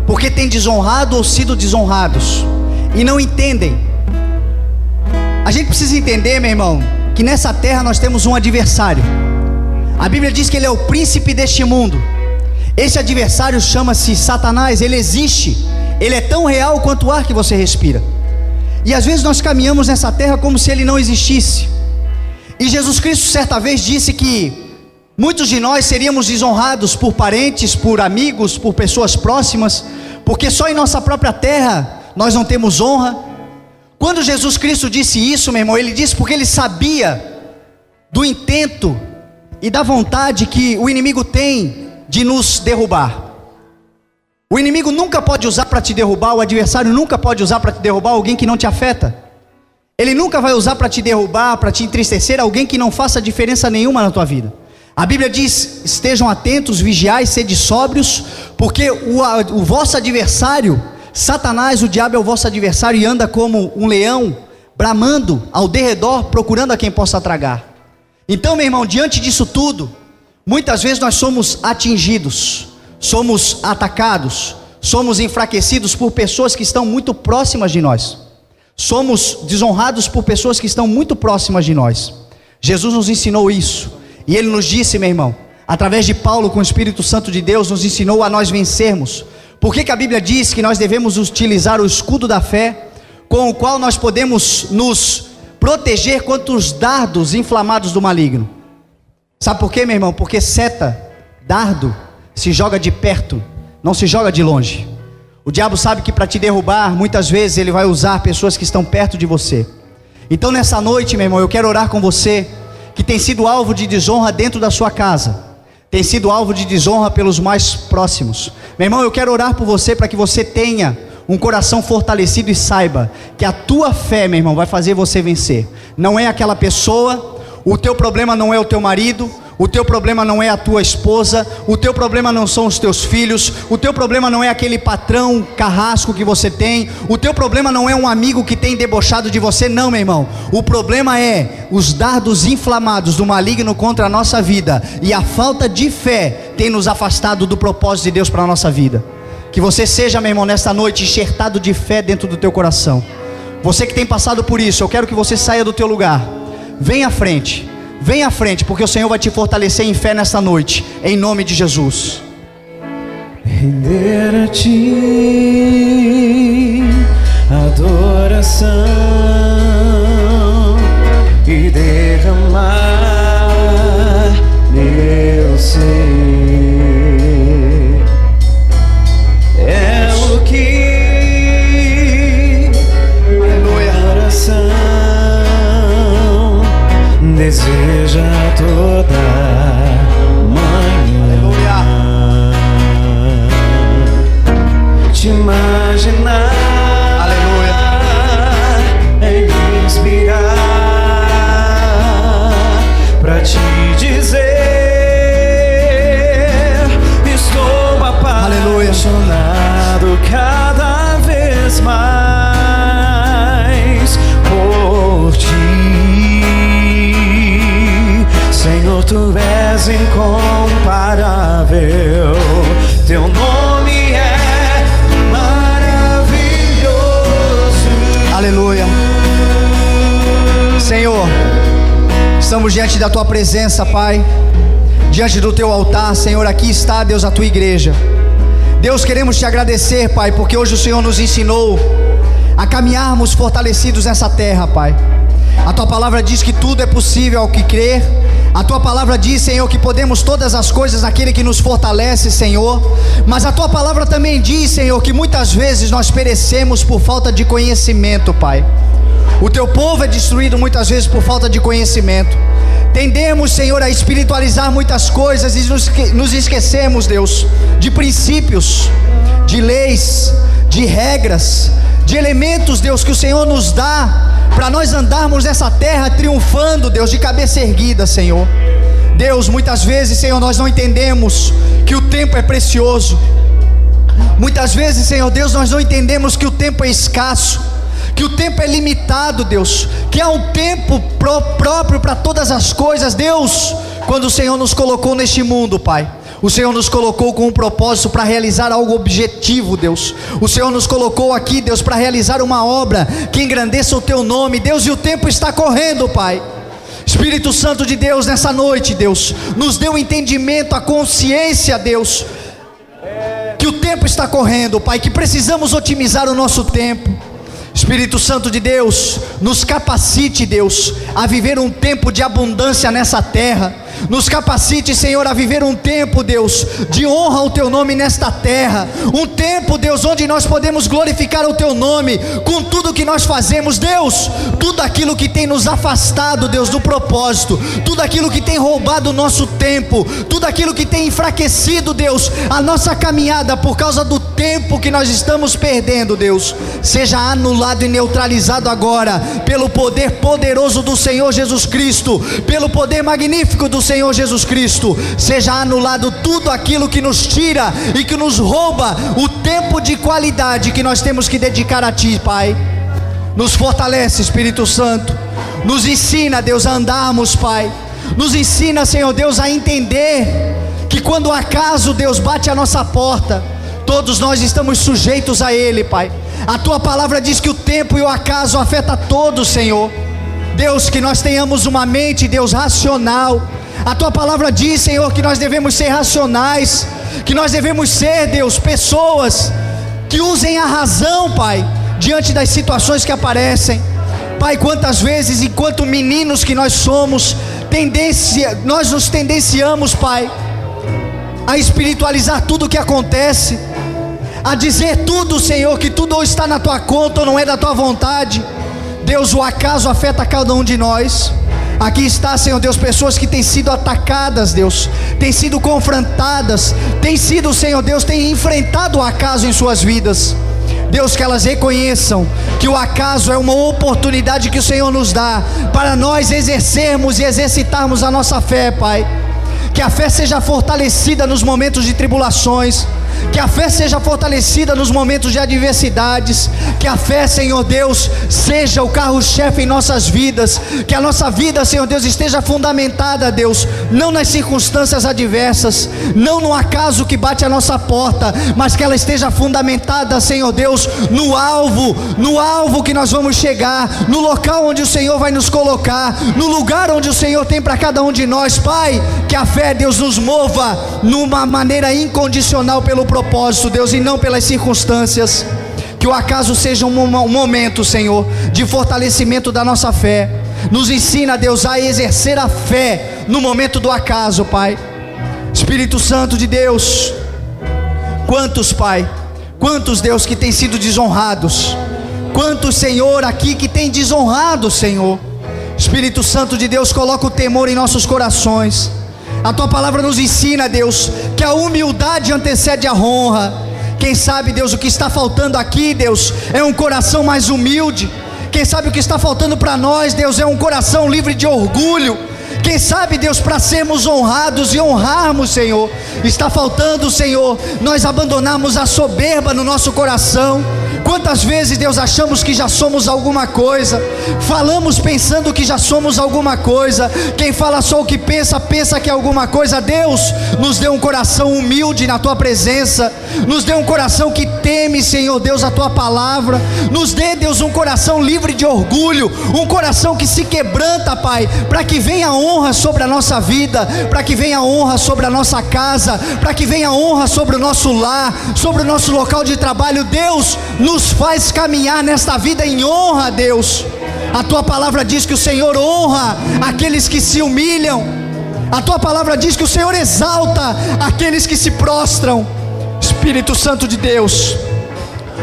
Speaker 2: porque têm desonrado ou sido desonrados, e não entendem. A gente precisa entender, meu irmão, que nessa terra nós temos um adversário. A Bíblia diz que ele é o príncipe deste mundo. Esse adversário chama-se Satanás. Ele existe. Ele é tão real quanto o ar que você respira. E às vezes nós caminhamos nessa terra como se ele não existisse. E Jesus Cristo certa vez disse que muitos de nós seríamos desonrados por parentes, por amigos, por pessoas próximas, porque só em nossa própria terra nós não temos honra. Quando Jesus Cristo disse isso, meu irmão, ele disse porque ele sabia do intento e da vontade que o inimigo tem de nos derrubar. O inimigo nunca pode usar para te derrubar, o adversário nunca pode usar para te derrubar alguém que não te afeta. Ele nunca vai usar para te derrubar, para te entristecer alguém que não faça diferença nenhuma na tua vida. A Bíblia diz: estejam atentos, vigiai, sede sóbrios, porque o vosso adversário, Satanás, o diabo é o vosso adversário e anda como um leão, bramando ao derredor, procurando a quem possa tragar. Então, meu irmão, diante disso tudo, muitas vezes nós somos atingidos, somos atacados, somos enfraquecidos por pessoas que estão muito próximas de nós. somos desonrados por pessoas que estão muito próximas de nós. Jesus nos ensinou isso, e Ele nos disse, meu irmão, através de Paulo, com o Espírito Santo de Deus, nos ensinou a nós vencermos. Por que a Bíblia diz que nós devemos utilizar o escudo da fé, com o qual nós podemos nos proteger contra os dardos inflamados do maligno? Sabe por quê, meu irmão? Porque seta, dardo, se joga de perto, não se joga de longe. O diabo sabe que para te derrubar, muitas vezes ele vai usar pessoas que estão perto de você. Então nessa noite, meu irmão, eu quero orar com você, que tem sido alvo de desonra dentro da sua casa, tem sido alvo de desonra pelos mais próximos. Meu irmão, eu quero orar por você, para que você tenha um coração fortalecido e saiba que a tua fé, meu irmão, vai fazer você vencer. Não é aquela pessoa, o teu problema não é o teu marido, o teu problema não é a tua esposa, o teu problema não são os teus filhos, o teu problema não é aquele patrão carrasco que você tem, o teu problema não é um amigo que tem debochado de você, não, meu irmão. O problema é os dardos inflamados do maligno contra a nossa vida, e a falta de fé tem nos afastado do propósito de Deus para a nossa vida. Que você seja, meu irmão, nesta noite enxertado de fé dentro do teu coração. Você que tem passado por isso, eu quero que você saia do teu lugar, venha à frente, porque o Senhor vai te fortalecer em fé nesta noite, em nome de Jesus.
Speaker 3: Render a ti adoração e derramar meu ser, é o que
Speaker 2: Aleluia.
Speaker 3: coração deseja toda manhã.
Speaker 2: Aleluia.
Speaker 3: Te imaginar,
Speaker 2: Aleluia.
Speaker 3: é me inspirar pra te dizer: estou apaixonado cada vez mais por ti. Senhor, tu és incomparável, teu nome é maravilhoso.
Speaker 2: Aleluia. Senhor, estamos diante da tua presença, Pai, diante do teu altar. Senhor, aqui está, Deus, a tua igreja. Deus, queremos te agradecer, Pai, porque hoje o Senhor nos ensinou a caminharmos fortalecidos nessa terra, Pai. A tua palavra diz que tudo é possível ao que crer. A tua palavra diz, Senhor, que podemos todas as coisas naquele que nos fortalece, Senhor. Mas a tua palavra também diz, Senhor, que muitas vezes nós perecemos por falta de conhecimento, Pai. O teu povo é destruído muitas vezes por falta de conhecimento. Tendemos, Senhor, a espiritualizar muitas coisas e nos esquecemos, Deus, de princípios, de leis, de regras, de elementos, Deus, que o Senhor nos dá para nós andarmos nessa terra triunfando, Deus, de cabeça erguida, Senhor. Deus, muitas vezes, Senhor, nós não entendemos que o tempo é precioso. Muitas vezes, Senhor Deus, nós não entendemos que o tempo é escasso, que o tempo é limitado, Deus, que há um tempo próprio para todas as coisas. Deus, quando o Senhor nos colocou neste mundo, Pai, o Senhor nos colocou com um propósito para realizar algo objetivo, Deus. O Senhor nos colocou aqui, Deus, para realizar uma obra que engrandeça o teu nome, Deus, e o tempo está correndo, Pai. Espírito Santo de Deus, nessa noite, Deus, nos dê o entendimento, a consciência, Deus, que o tempo está correndo, Pai, que precisamos otimizar o nosso tempo. Espírito Santo de Deus, nos capacite, Deus, a viver um tempo de abundância nessa terra. Nos capacite, Senhor, a viver um tempo, Deus, de honra ao teu nome nesta terra. Um tempo, Deus, onde nós podemos glorificar o teu nome com tudo que nós fazemos, Deus. Tudo aquilo que tem nos afastado, Deus, do propósito, tudo aquilo que tem roubado o nosso tempo, tudo aquilo que tem enfraquecido, Deus, a nossa caminhada por causa do tempo que nós estamos perdendo, Deus, seja anulado e neutralizado agora pelo poder poderoso do Senhor Jesus Cristo, pelo poder magnífico do Senhor Jesus Cristo. Seja anulado tudo aquilo que nos tira e que nos rouba o tempo de qualidade que nós temos que dedicar a Ti, Pai. Nos fortalece, Espírito Santo, nos ensina, Deus, a andarmos, Pai. Nos ensina, Senhor Deus, a entender que quando o acaso, Deus, bate a nossa porta, Todos nós estamos sujeitos a ele, Pai. A tua palavra diz que o tempo e o acaso afeta todos, Senhor. Deus, que nós tenhamos uma mente, Deus, racional. A tua palavra diz, Senhor, que nós devemos ser racionais, que nós devemos ser, Deus, pessoas que usem a razão, Pai, diante das situações que aparecem. Pai, quantas vezes, enquanto meninos que nós somos, nós nos tendenciamos, Pai, a espiritualizar tudo o que acontece, a dizer tudo, Senhor, que tudo ou está na tua conta ou não é da tua vontade. Deus, o acaso afeta cada um de nós. Aqui está, Senhor Deus, pessoas que têm sido atacadas, Deus, têm sido confrontadas, têm sido, Senhor Deus, têm enfrentado o acaso em suas vidas. Deus, que elas reconheçam que o acaso é uma oportunidade que o Senhor nos dá para nós exercermos e exercitarmos a nossa fé, Pai. Que a fé seja fortalecida nos momentos de tribulações, que a fé seja fortalecida nos momentos de adversidades, que a fé, Senhor Deus, seja o carro-chefe em nossas vidas, que a nossa vida, Senhor Deus, esteja fundamentada, Deus, não nas circunstâncias adversas, não no acaso que bate a nossa porta, mas que ela esteja fundamentada, Senhor Deus, no alvo que nós vamos chegar, no local onde o Senhor vai nos colocar, no lugar onde o Senhor tem para cada um de nós, Pai. Que a fé, Deus, nos mova numa maneira incondicional pelo propósito, Deus, e não pelas circunstâncias. Que o acaso seja um momento, Senhor, de fortalecimento da nossa fé. Nos ensina, Deus, a exercer a fé no momento do acaso, Pai. Espírito Santo de Deus, quantos, Pai, quantos, Deus, que têm sido desonrados, quantos, Senhor, aqui que têm desonrado, Senhor. Espírito Santo de Deus, coloca o temor em nossos corações. A tua palavra nos ensina, Deus, que a humildade antecede a honra. Quem sabe, Deus, o que está faltando aqui, Deus, é um coração mais humilde. Quem sabe o que está faltando para nós, Deus, é um coração livre de orgulho. Quem sabe, Deus, para sermos honrados e honrarmos, Senhor, está faltando, Senhor, nós abandonarmos a soberba no nosso coração. Quantas vezes, Deus, achamos que já somos alguma coisa, falamos pensando que já somos alguma coisa. Quem fala só o que pensa, pensa que é alguma coisa. Deus, nos dê um coração humilde na tua presença, nos dê um coração que teme, Senhor Deus, a tua palavra. Nos dê, Deus, um coração livre de orgulho, um coração que se quebranta, Pai, para que venha honra sobre a nossa vida, para que venha honra sobre a nossa casa, para que venha honra sobre o nosso lar, sobre o nosso local de trabalho. Deus, nos faz caminhar nesta vida em honra, Deus. A tua palavra diz que o Senhor honra aqueles que se humilham. A tua palavra diz que o Senhor exalta aqueles que se prostram. Espírito Santo de Deus,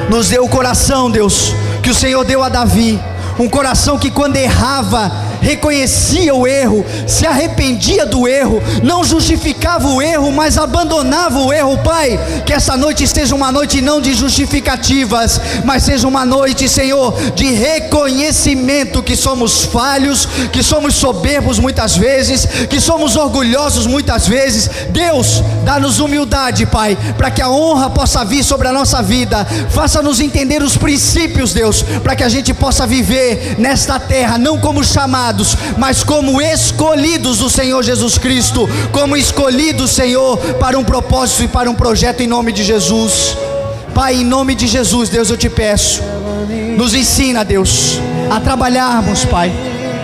Speaker 2: nos dê o coração, Deus, que o Senhor deu a Davi, um coração que quando errava, reconhecia o erro, se arrependia do erro, não justificava o erro, mas abandonava o erro. Pai, que essa noite esteja uma noite não de justificativas, mas seja uma noite, Senhor, de reconhecimento que somos falhos, que somos soberbos muitas vezes, que somos orgulhosos muitas vezes. Deus, dá-nos humildade, Pai, para que a honra possa vir sobre a nossa vida. Faça-nos entender os princípios, Deus, para que a gente possa viver nesta terra, não como chamados, mas como escolhidos do Senhor Jesus Cristo, como escolhidos, Senhor, para um propósito e para um projeto, em nome de Jesus. Pai, em nome de Jesus, Deus, eu te peço, nos ensina, Deus, a trabalharmos, Pai.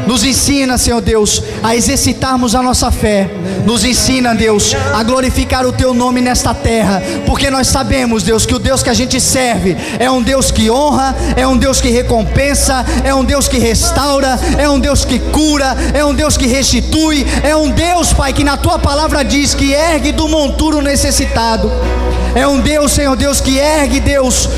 Speaker 2: Nos ensina, Senhor Deus, a exercitarmos a nossa fé. Nos ensina, Deus, a glorificar o Teu nome nesta terra, porque nós sabemos, Deus, que o Deus que a gente serve é um Deus que honra, é um Deus que recompensa, é um Deus que restaura, é um Deus que cura, é um Deus que restitui, é um Deus, Pai, que na Tua palavra diz que ergue do monturo necessitado. É um Deus, Senhor Deus, que ergue, Deus,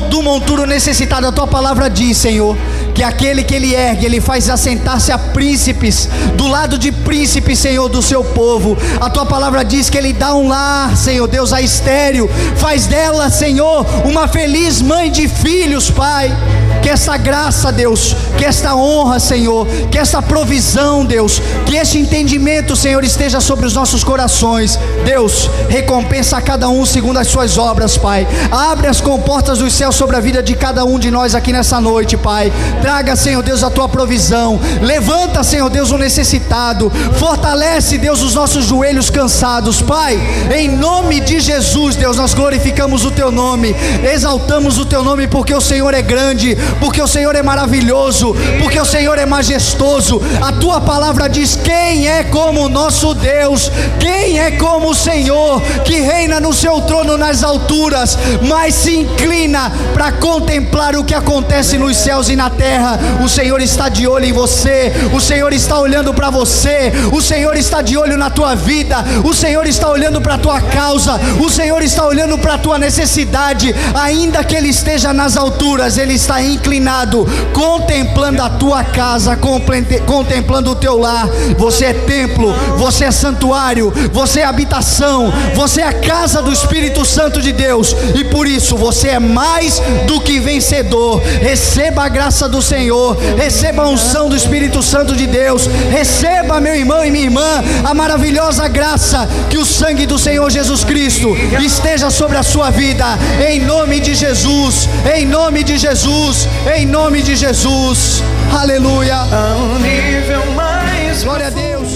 Speaker 2: do monturo necessitado. A Tua palavra diz, Senhor, que aquele que Ele ergue, Ele faz assentar-se a príncipes, do lado de príncipes, Senhor, do seu povo. A Tua palavra diz que Ele dá um lar, Senhor Deus, a estéril, faz dela, Senhor, uma feliz mãe de filhos, Pai. Que essa graça, Deus, que esta honra, Senhor, que esta provisão, Deus, que este entendimento, Senhor, esteja sobre os nossos corações. Deus, recompensa a cada um segundo as suas obras, Pai. Abre as comportas dos céus sobre a vida de cada um de nós aqui nessa noite, Pai. Traga, Senhor Deus, a Tua provisão, Levanta, Senhor Deus, o necessitado. Fortalece, Deus, os nossos joelhos cansados. Pai, em nome de Jesus, Deus, nós glorificamos o Teu nome, exaltamos o Teu nome, porque o Senhor é grande, porque o Senhor é maravilhoso, porque o Senhor é majestoso. A Tua palavra diz: quem é como o nosso Deus? Quem é como o Senhor, que reina no seu trono nas alturas, mas se inclina para contemplar o que acontece nos céus e na terra? O Senhor está de olho em você, o Senhor está olhando para você, o Senhor está de olho na tua vida, o Senhor está olhando para a tua causa, o Senhor está olhando para a tua necessidade. Ainda que Ele esteja nas alturas, Ele está inclinado, contemplando a tua casa, contemplando o teu lar. Você é templo, você é santuário, você é habitação, você é a casa do Espírito Santo de Deus, e por isso você é mais do que vencedor. Receba a graça do Senhor, receba a unção do Espírito Santo de Deus, receba, meu irmão e minha irmã, a maravilhosa graça, que o sangue do Senhor Jesus Cristo esteja sobre a sua vida, em nome de Jesus, em nome de Jesus, em nome de Jesus. Aleluia.
Speaker 3: A um nível mais
Speaker 2: glória a Deus.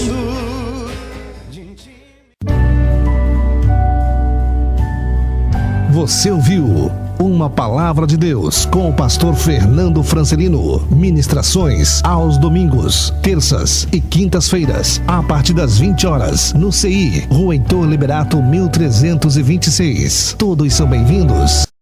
Speaker 1: Você ouviu uma palavra de Deus com o pastor Fernando Francelino. Ministrações aos domingos, terças e quintas-feiras, a partir das 20 horas, no CI, Rua Heitor Liberato 1326. Todos são bem-vindos.